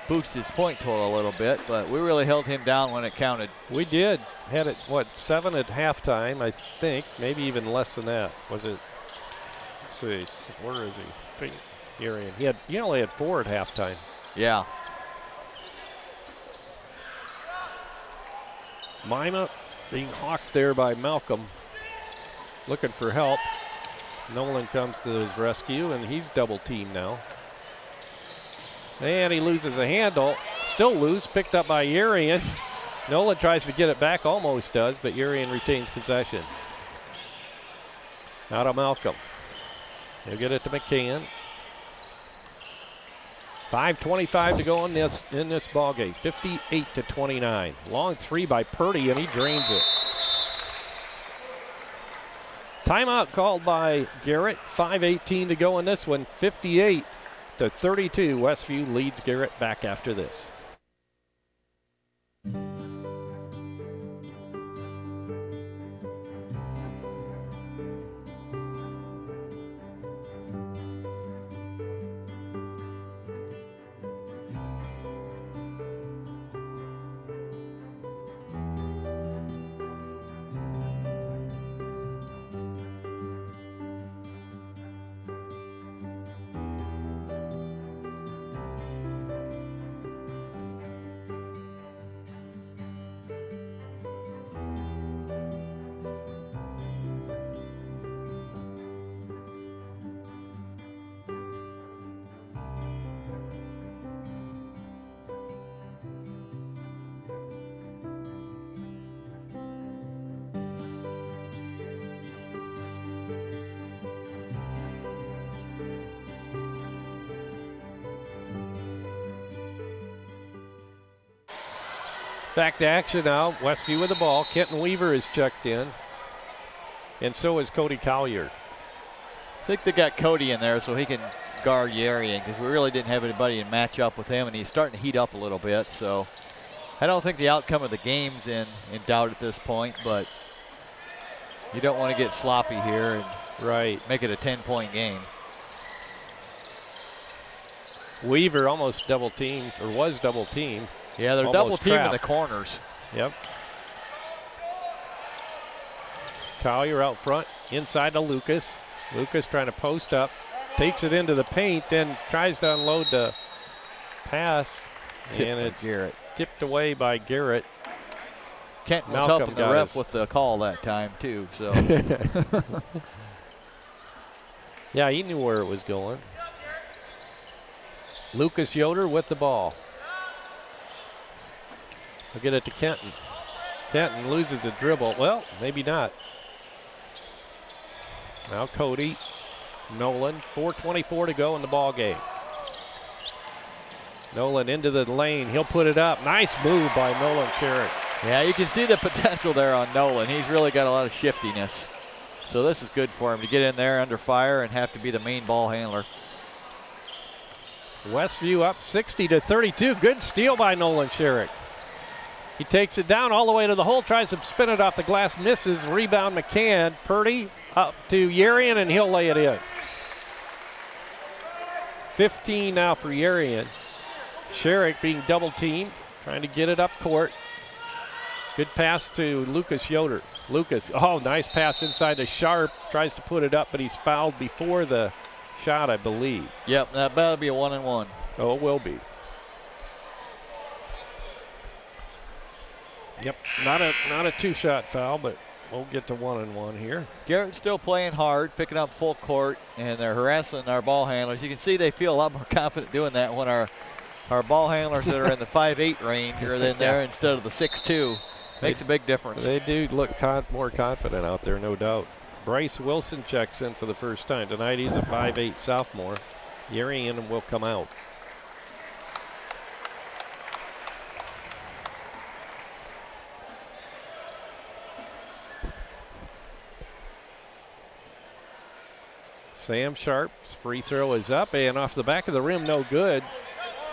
boost his point total a little bit, but we really held him down when it counted. We did. Had it, 7 at halftime, I think. Maybe even less than that. Was it? Let's see. Where is he? Yarian. He only had 4 at halftime. Yeah. Mima being hawked there by Malcolm. Looking for help. Nolan comes to his rescue, and he's double teamed now. And he loses a handle. Still loose, picked up by Yarian. Nolan tries to get it back, almost does, but Yarian retains possession. Now to Malcolm. He'll get it to McCann. 5:25 to go in this ball game. 58-29. Long three by Purdy, and he drains it. Timeout called by Garrett. 5:18 to go in this one. 58-32. Westview leads Garrett back after this. Back to action now. Westview with the ball. Kenton Weaver is checked in. And so is Cody Collier. I think they got Cody in there so he can guard Yarian, because we really didn't have anybody to match up with him, and he's starting to heat up a little bit. So I don't think the outcome of the game's in doubt at this point, but you don't want to get sloppy here and make it a 10-point game. Weaver almost double teamed, or was double teamed. Yeah, they're double teaming the corners. Yep. Collier out front, inside to Lucas. Lucas trying to post up, takes it into the paint, then tries to unload the pass, and it's Garrett. Tipped away by Garrett. Kenton was helping the ref with the call that time too, so. Yeah, he knew where it was going. Lucas Yoder with the ball. He'll get it to Kenton. Kenton loses a dribble. Well, maybe not. Now Cody, Nolan, 4:24 to go in the ball game. Nolan into the lane. He'll put it up. Nice move by Nolan Sherrick. Yeah, you can see the potential there on Nolan. He's really got a lot of shiftiness. So this is good for him to get in there under fire and have to be the main ball handler. Westview up 60-32. Good steal by Nolan Sherrick. He takes it down all the way to the hole, tries to spin it off the glass, misses. Rebound McCann. Purdy up to Yarian, and he'll lay it in. 15 now for Yarian. Sherrick being double teamed, trying to get it up court. Good pass to Lucas Yoder. Lucas, oh, nice pass inside to Sharp. Tries to put it up, but he's fouled before the shot, I believe. Yep, that better be a 1-and-1. Oh, it will be. Yep, not a two-shot foul, but we'll get to 1-1 here. Garrett's still playing hard, picking up full court, and they're harassing our ball handlers. You can see they feel a lot more confident doing that when our ball handlers that are in the 5'8" range are in there instead of the 6'2". Makes a big difference. They do look more confident out there, no doubt. Bryce Wilson checks in for the first time tonight. He's a 5'8" sophomore. Yarian will come out. Sam Sharp's free throw is up and off the back of the rim, no good.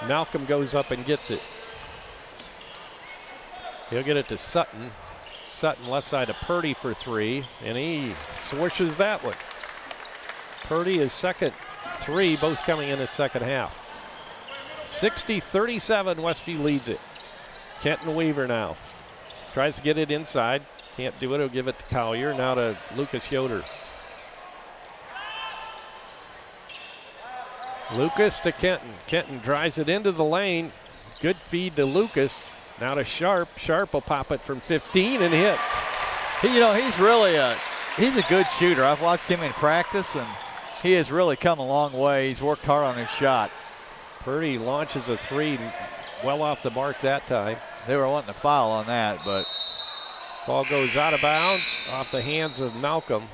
Malcolm goes up and gets it. He'll get it to Sutton. Sutton left side to Purdy for 3, and he swishes that one. Purdy is second 3, both coming in his second half. 60-37, Westview leads it. Kenton Weaver now. Tries to get it inside. Can't do it, he'll give it to Collier. Now to Lucas Yoder. Lucas to Kenton. Kenton drives it into the lane. Good feed to Lucas. Now to Sharp. Sharp will pop it from 15 and hits. He's really he's a good shooter. I've watched him in practice, and he has really come a long way. He's worked hard on his shot. Purdy launches a 3, well off the mark that time. They were wanting to foul on that, but ball goes out of bounds off the hands of Malcolm.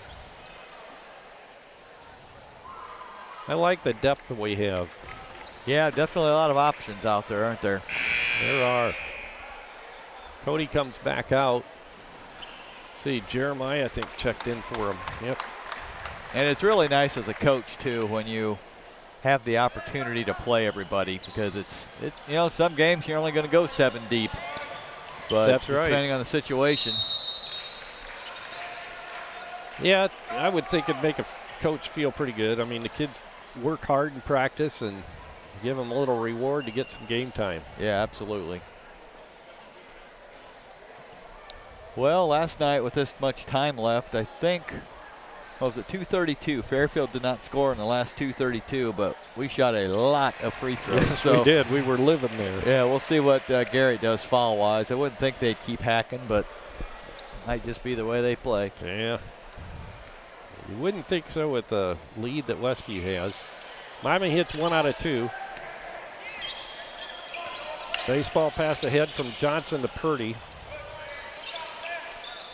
I like the depth that we have. Yeah, definitely a lot of options out there, aren't there? There are. Cody comes back out. See, Jeremiah, I think, checked in for him. Yep. And it's really nice as a coach, too, when you have the opportunity to play everybody, because it's some games you're only going to go 7 deep. But that's right. Depending on the situation. Yeah, I would think it'd make a coach feel pretty good. I mean, the kids work hard in practice and give them a little reward to get some game time. Yeah, absolutely. Well, last night with this much time left, I think, what was it, 2:32. Fairfield did not score in the last 2:32, but we shot a lot of free throws. Yes, we did. We were living there. Yeah, we'll see what Garrett does foul-wise. I wouldn't think they'd keep hacking, but it might just be the way they play. Yeah. You wouldn't think so with the lead that Westview has. Miami hits 1 out of 2. Baseball pass ahead from Johnson to Purdy.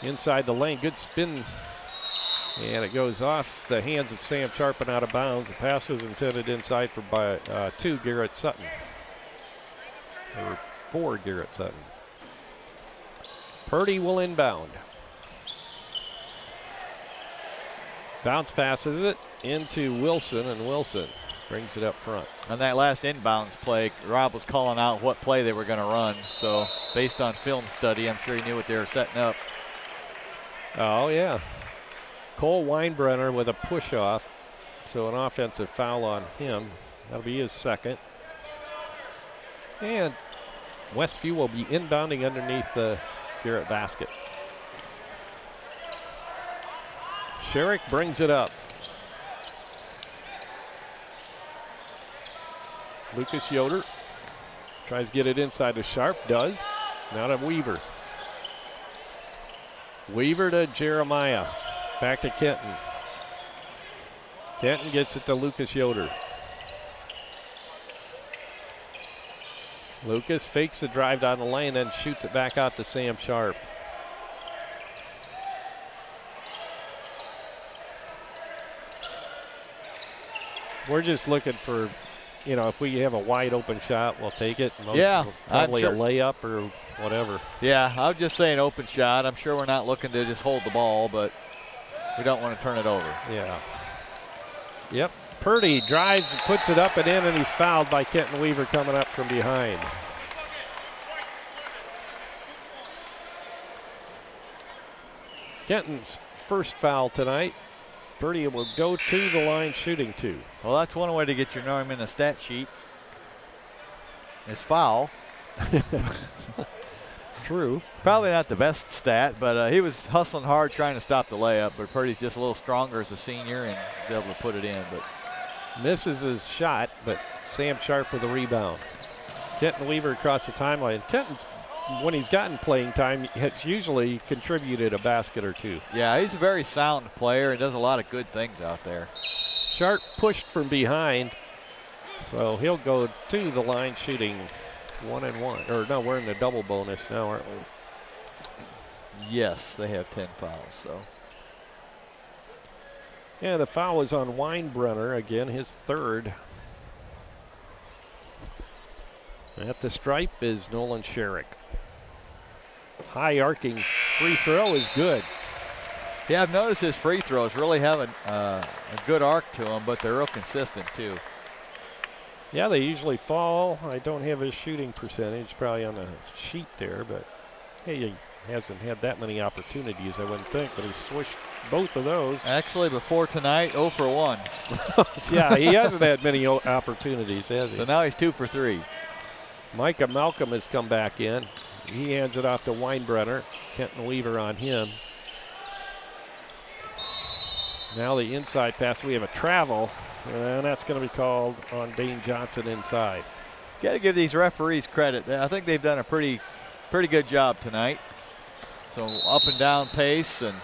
Inside the lane, good spin. And it goes off the hands of Sam Sharp and out of bounds. The pass was intended inside to Garrett Sutton. Or for Garrett Sutton. Purdy will inbound. Bounce passes it into Wilson, and Wilson brings it up front. On that last inbounds play, Rob was calling out what play they were going to run. So based on film study, I'm sure he knew what they were setting up. Oh, yeah. Cole Weinbrenner with a push-off. So an offensive foul on him. That'll be his second. And Westview will be inbounding underneath the Garrett basket. Sherrick brings it up. Lucas Yoder tries to get it inside to Sharp, does. Now to Weaver. Weaver to Jeremiah. Back to Kenton. Kenton gets it to Lucas Yoder. Lucas fakes the drive down the lane, then shoots it back out to Sam Sharp. We're just looking for, if we have a wide open shot, we'll take it. Probably a layup or whatever. Yeah, I was just saying open shot. I'm sure we're not looking to just hold the ball, but we don't want to turn it over. Yeah. Yep. Purdy drives and puts it up and in, and he's fouled by Kenton Weaver coming up from behind. Kenton's first foul tonight. Purdy will go to the line shooting 2. Well, that's one way to get your name in the stat sheet. Is foul. True. Probably not the best stat, but he was hustling hard trying to stop the layup, but Purdy's just a little stronger as a senior and is able to put it in. But misses his shot, but Sam Sharp with the rebound. Kenton Weaver across the timeline. Kenton's when he's gotten playing time, it's usually contributed a basket or two. Yeah, he's a very sound player and does a lot of good things out there. Sharp pushed from behind, so he'll go to the line shooting 1 and 1. Or no, we're in the double bonus now, aren't we? Yes, they have 10 fouls, so. Yeah, the foul was on Weinbrenner, again, his third. At the stripe is Nolan Sherrick. High arcing free throw is good. Yeah, I've noticed his free throws really have a good arc to them, but they're real consistent too. Yeah, they usually fall. I don't have his shooting percentage probably on the sheet there, but hey, he hasn't had that many opportunities, I wouldn't think, but he switched both of those. Actually, before tonight, 0 for 1. Yeah, he hasn't had many opportunities, has he? So now he's 2 for 3. Micah Malcolm has come back in. He hands it off to Weinbrenner. Kenton Weaver on him. Now the inside pass. We have a travel, and that's going to be called on Dane Johnson inside. Got to give these referees credit. I think they've done a pretty good job tonight. So up and down pace and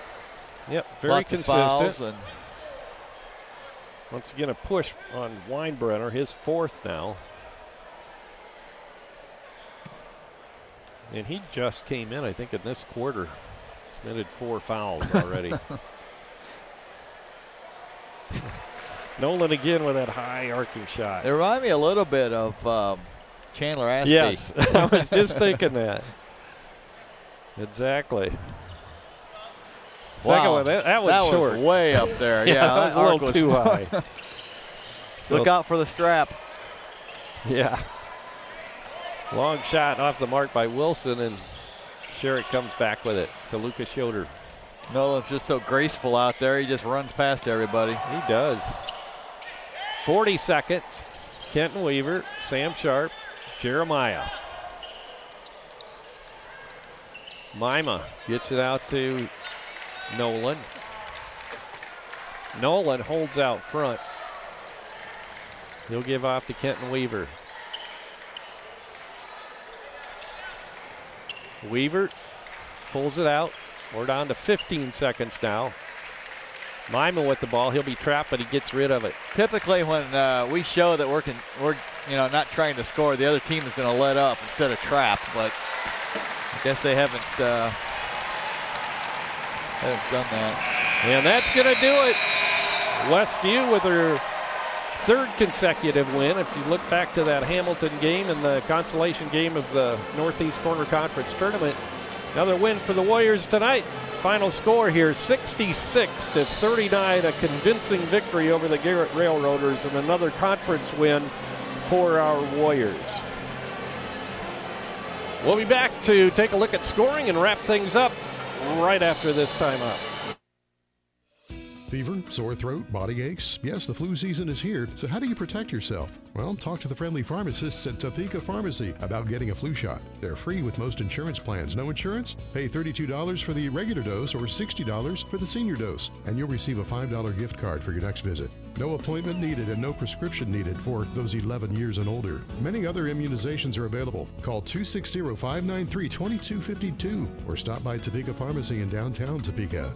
very lots consistent. of fouls and once again a push on Weinbrenner, his fourth now. And he just came in, I think, in this quarter. Committed 4 fouls already. Nolan again with that high arcing shot. They remind me a little bit of Chandler Aspey. Yes, I was just thinking that. Exactly. Second Wow, one, that was short. Was way up there. Yeah, Yeah, that was a little too high. So, look out for the strap. Yeah. Long shot off the mark by Wilson, and Sherrick comes back with it to Lucas Yoder. Nolan's just so graceful out there. He just runs past everybody. He does. 40 seconds. Kenton Weaver, Sam Sharp, Jeremiah. Mima gets it out to Nolan. Nolan holds out front. He'll give off to Kenton Weaver. Weaver pulls it out. We're down to 15 seconds now. Mima with the ball. He'll be trapped, but he gets rid of it. Typically when we show that we're not trying to score, the other team is going to let up instead of trap, but I guess they haven't done that. And that's going to do it. Westview with their third consecutive win. If you look back to that Hamilton game and the consolation game of the Northeast Corner Conference Tournament, another win for the Warriors tonight. Final score here, 66-39, a convincing victory over the Garrett Railroaders, and another conference win for our Warriors. We'll be back to take a look at scoring and wrap things up right after this timeout. Fever, sore throat, body aches. Yes, the flu season is here, so how do you protect yourself? Well, talk to the friendly pharmacists at Topeka Pharmacy about getting a flu shot. They're free with most insurance plans. No insurance? Pay $32 for the regular dose or $60 for the senior dose, and you'll receive a $5 gift card for your next visit. No appointment needed and no prescription needed for those 11 years and older. Many other immunizations are available. Call 260-593-2252 or stop by Topeka Pharmacy in downtown Topeka.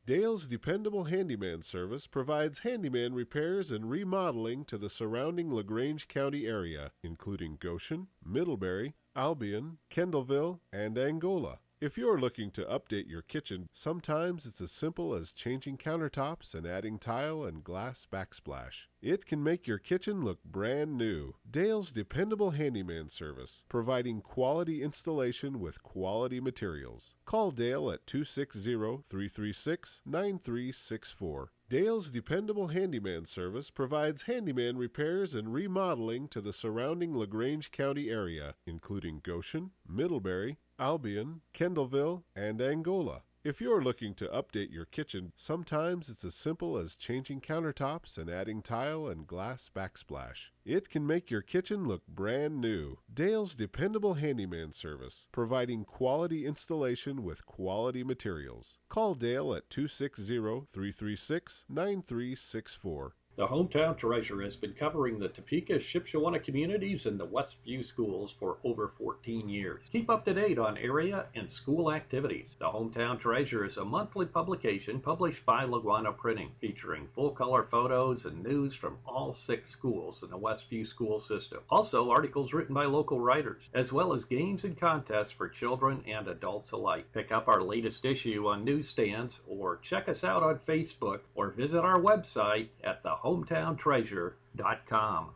Dale's Dependable Handyman Service provides handyman repairs and remodeling to the surrounding LaGrange County area, including Goshen, Middlebury, Albion, Kendallville, and Angola. If you're looking to update your kitchen, sometimes it's as simple as changing countertops and adding tile and glass backsplash. It can make your kitchen look brand new. Dale's Dependable Handyman Service, providing quality installation with quality materials. Call Dale at 260-336-9364. Dale's Dependable Handyman Service provides handyman repairs and remodeling to the surrounding LaGrange County area, including Goshen, Middlebury, Albion, Kendallville, and Angola. If you're looking to update your kitchen, sometimes it's as simple as changing countertops and adding tile and glass backsplash. It can make your kitchen look brand new. Dale's Dependable Handyman Service, providing quality installation with quality materials. Call Dale at 260-336-9364. The Hometown Treasure has been covering the Topeka, Shipshewana communities and the Westview schools for over 14 years. Keep up to date on area and school activities. The Hometown Treasure is a monthly publication published by Laguana Printing, featuring full-color photos and news from all 6 schools in the Westview school system. Also, articles written by local writers, as well as games and contests for children and adults alike. Pick up our latest issue on newsstands, or check us out on Facebook, or visit our website at thehometowntreasure.com.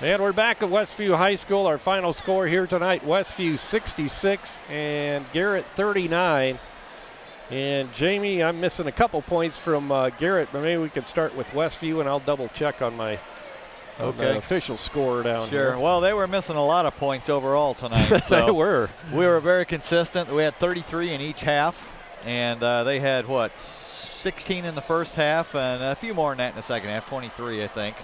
And we're back at Westview High School. Our final score here tonight, Westview 66 and Garrett 39. And Jamie, I'm missing a couple points from Garrett, but maybe we could start with Westview, and I'll double check on my official score down here. Sure. Well, they were missing a lot of points overall tonight. So they were. We were very consistent. We had 33 in each half, and they had, 16 in the first half, and a few more in that in the second half, 23, I think.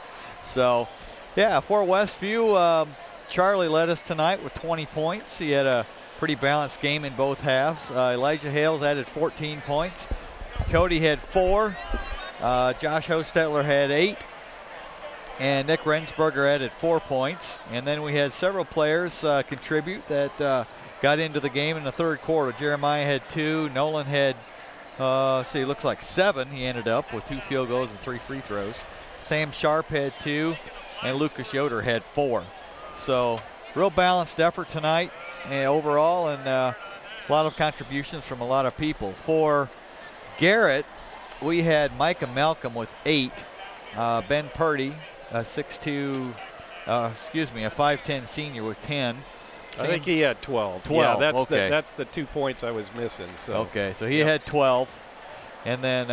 So, yeah, for Westview, Charlie led us tonight with 20 points. He had a pretty balanced game in both halves. Elijah Hales added 14 points. Cody had 4. Josh Hostetler had 8. And Nick Rensberger added 4 points. And then we had several players contribute that got into the game in the third quarter. Jeremiah had 2. Nolan had, looks like 7. He ended up with 2 field goals and 3 free throws. Sam Sharp had 2. And Lucas Yoder had 4. So real balanced effort tonight overall, and a lot of contributions from a lot of people. For Garrett, we had Micah Malcolm with 8. Ben Purdy, a 5'10" senior with 10. I think he had 12. 12, yeah, okay. That's the 2 points I was missing. So. Okay, so he had 12. And then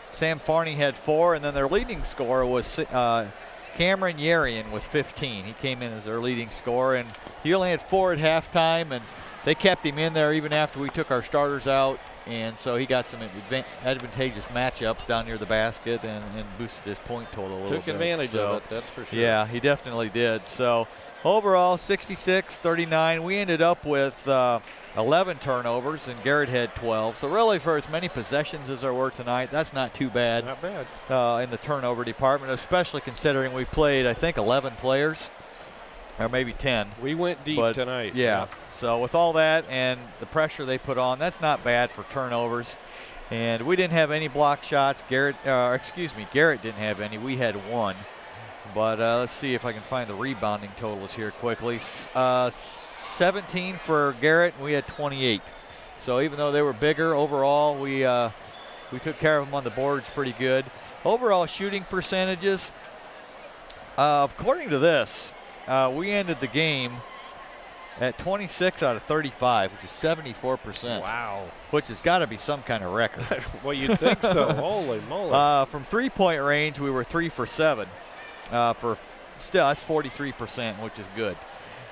Sam Farney had 4, and then their leading scorer was Cameron Yerian with 15. He came in as their leading scorer, and he only had 4 at halftime, and they kept him in there even after we took our starters out, and so he got some advantageous matchups down near the basket and boosted his point total a little bit. Took advantage of it, that's for sure. Yeah, he definitely did. So overall, 66-39. We ended up with 11 turnovers, and Garrett had 12. So really, for as many possessions as there were tonight, that's not too bad. Not bad. In the turnover department, especially considering we played, I think, 11 players, or maybe 10. We went deep tonight. Yeah. So with all that and the pressure they put on, that's not bad for turnovers. And we didn't have any block shots. Garrett didn't have any. We had 1. But let's see if I can find the rebounding totals here quickly. 17 for Garrett, and we had 28. So even though they were bigger, overall we took care of them on the boards pretty good. Overall shooting percentages, according to this, we ended the game at 26 out of 35, which is 74%. Wow. Which has got to be some kind of record. Well, you'd think so. Holy moly. From three-point range, we were 3 for 7. Still, that's 43%, which is good.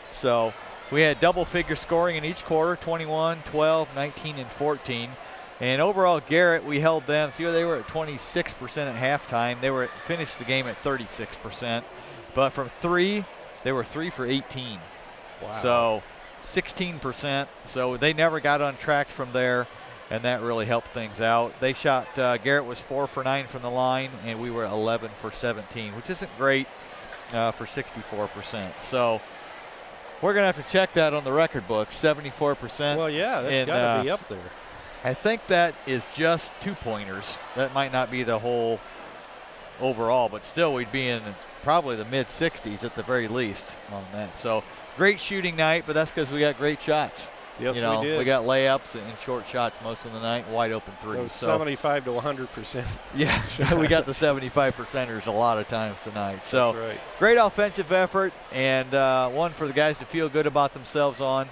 So we had double-figure scoring in each quarter, 21, 12, 19, and 14. And overall, Garrett, we held them. See, they were at 26% at halftime. They finished the game at 36%. But from 3, they were 3 for 18. Wow. So 16%. So they never got untracked from there, and that really helped things out. They shot, Garrett was 4 for 9 from the line, and we were 11 for 17, which isn't great for 64%. So we're going to have to check that on the record book, 74%. Well, yeah, that's got to be up there. I think that is just 2-pointers. That might not be the whole overall, but still we'd be in probably the mid-60s at the very least on that. So great shooting night, but that's because we got great shots. Yes, we did. We got layups and short shots most of the night, wide open threes. So 75 to 100%. Yeah, we got the 75%ers a lot of times tonight. So that's right. Great offensive effort, and one for the guys to feel good about themselves on,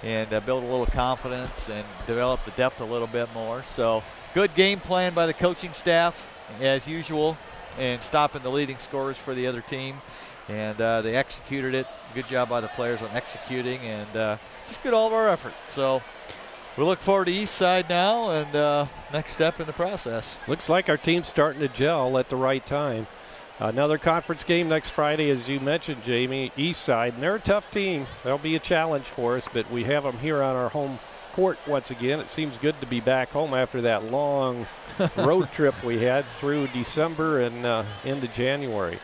and build a little confidence and develop the depth a little bit more. So good game plan by the coaching staff as usual, and stopping the leading scorers for the other team. And they executed it. Good job by the players on executing, and just good all of our effort. So we look forward to East Side now, and next step in the process. Looks like our team's starting to gel at the right time. Another conference game next Friday, as you mentioned, Jamie, East Side, and they're a tough team. They'll be a challenge for us, but we have them here on our home court once again. It seems good to be back home after that long road trip we had through December and into January.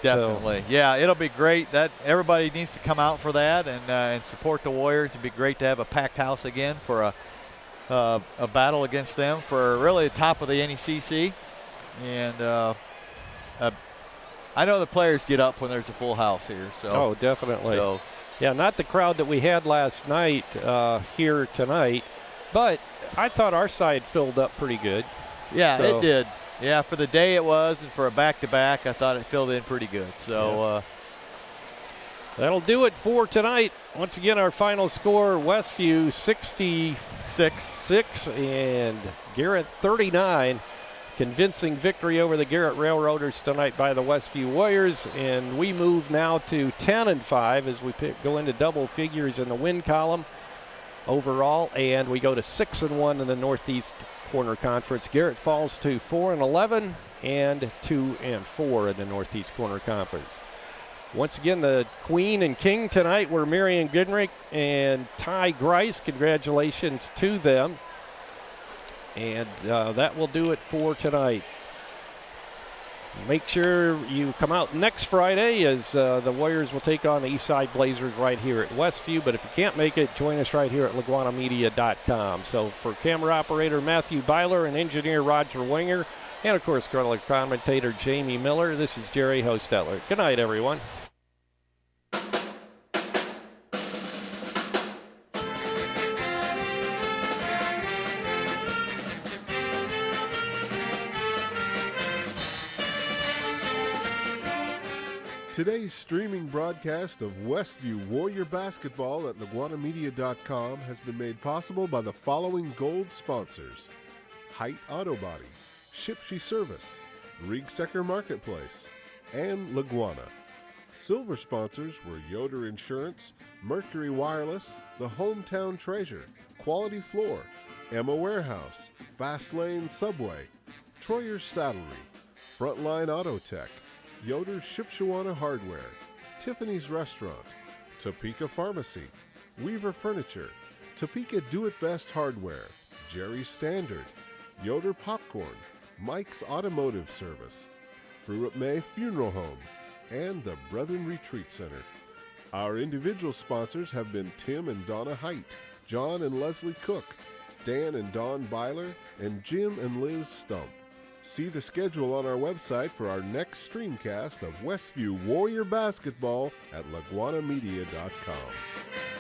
Definitely. Yeah, it'll be great. That everybody needs to come out for that and support the Warriors. It'd be great to have a packed house again for a battle against them for really the top of the NECC. And I know the players get up when there's a full house here. So. Oh, definitely. So. Yeah, not the crowd that we had last night here tonight, but I thought our side filled up pretty good. Yeah, it did. Yeah, for the day it was, and for a back-to-back, I thought it filled in pretty good. So that'll do it for tonight. Once again, our final score, Westview 66 and Garrett 39. Convincing victory over the Garrett Railroaders tonight by the Westview Warriors, and we move now to 10-5 as we go into double figures in the win column overall, and we go to 6-1 in the Northeast Corner Conference. Garrett falls to 4-11 and 2-4 in the Northeast Corner Conference. Once again, the queen and king tonight were Marion Goodrich and Ty Grice. Congratulations to them. And that will do it for tonight. Make sure you come out next Friday as the Warriors will take on the Eastside Blazers right here at Westview. But if you can't make it, join us right here at LaguanaMedia.com. So for camera operator Matthew Byler and engineer Roger Winger, and of course color commentator Jamie Miller, this is Jerry Hostetler. Good night, everyone. Today's streaming broadcast of Westview Warrior Basketball at LaguanaMedia.com has been made possible by the following gold sponsors: Height Auto Body, Shipshe Service, Riegsecker Marketplace, and Laguana. Silver sponsors were Yoder Insurance, Mercury Wireless, The Hometown Treasure, Quality Floor, Emma Warehouse, Fast Lane Subway, Troyer's Saddlery, Frontline Auto Tech, Yoder's Shipshewana Hardware, Tiffany's Restaurant, Topeka Pharmacy, Weaver Furniture, Topeka Do-It-Best Hardware, Jerry's Standard, Yoder Popcorn, Mike's Automotive Service, Fruit May Funeral Home, and the Brethren Retreat Center. Our individual sponsors have been Tim and Donna Height, John and Leslie Cook, Dan and Dawn Byler, and Jim and Liz Stump. See the schedule on our website for our next streamcast of Westview Warrior Basketball at LaguanaMedia.com.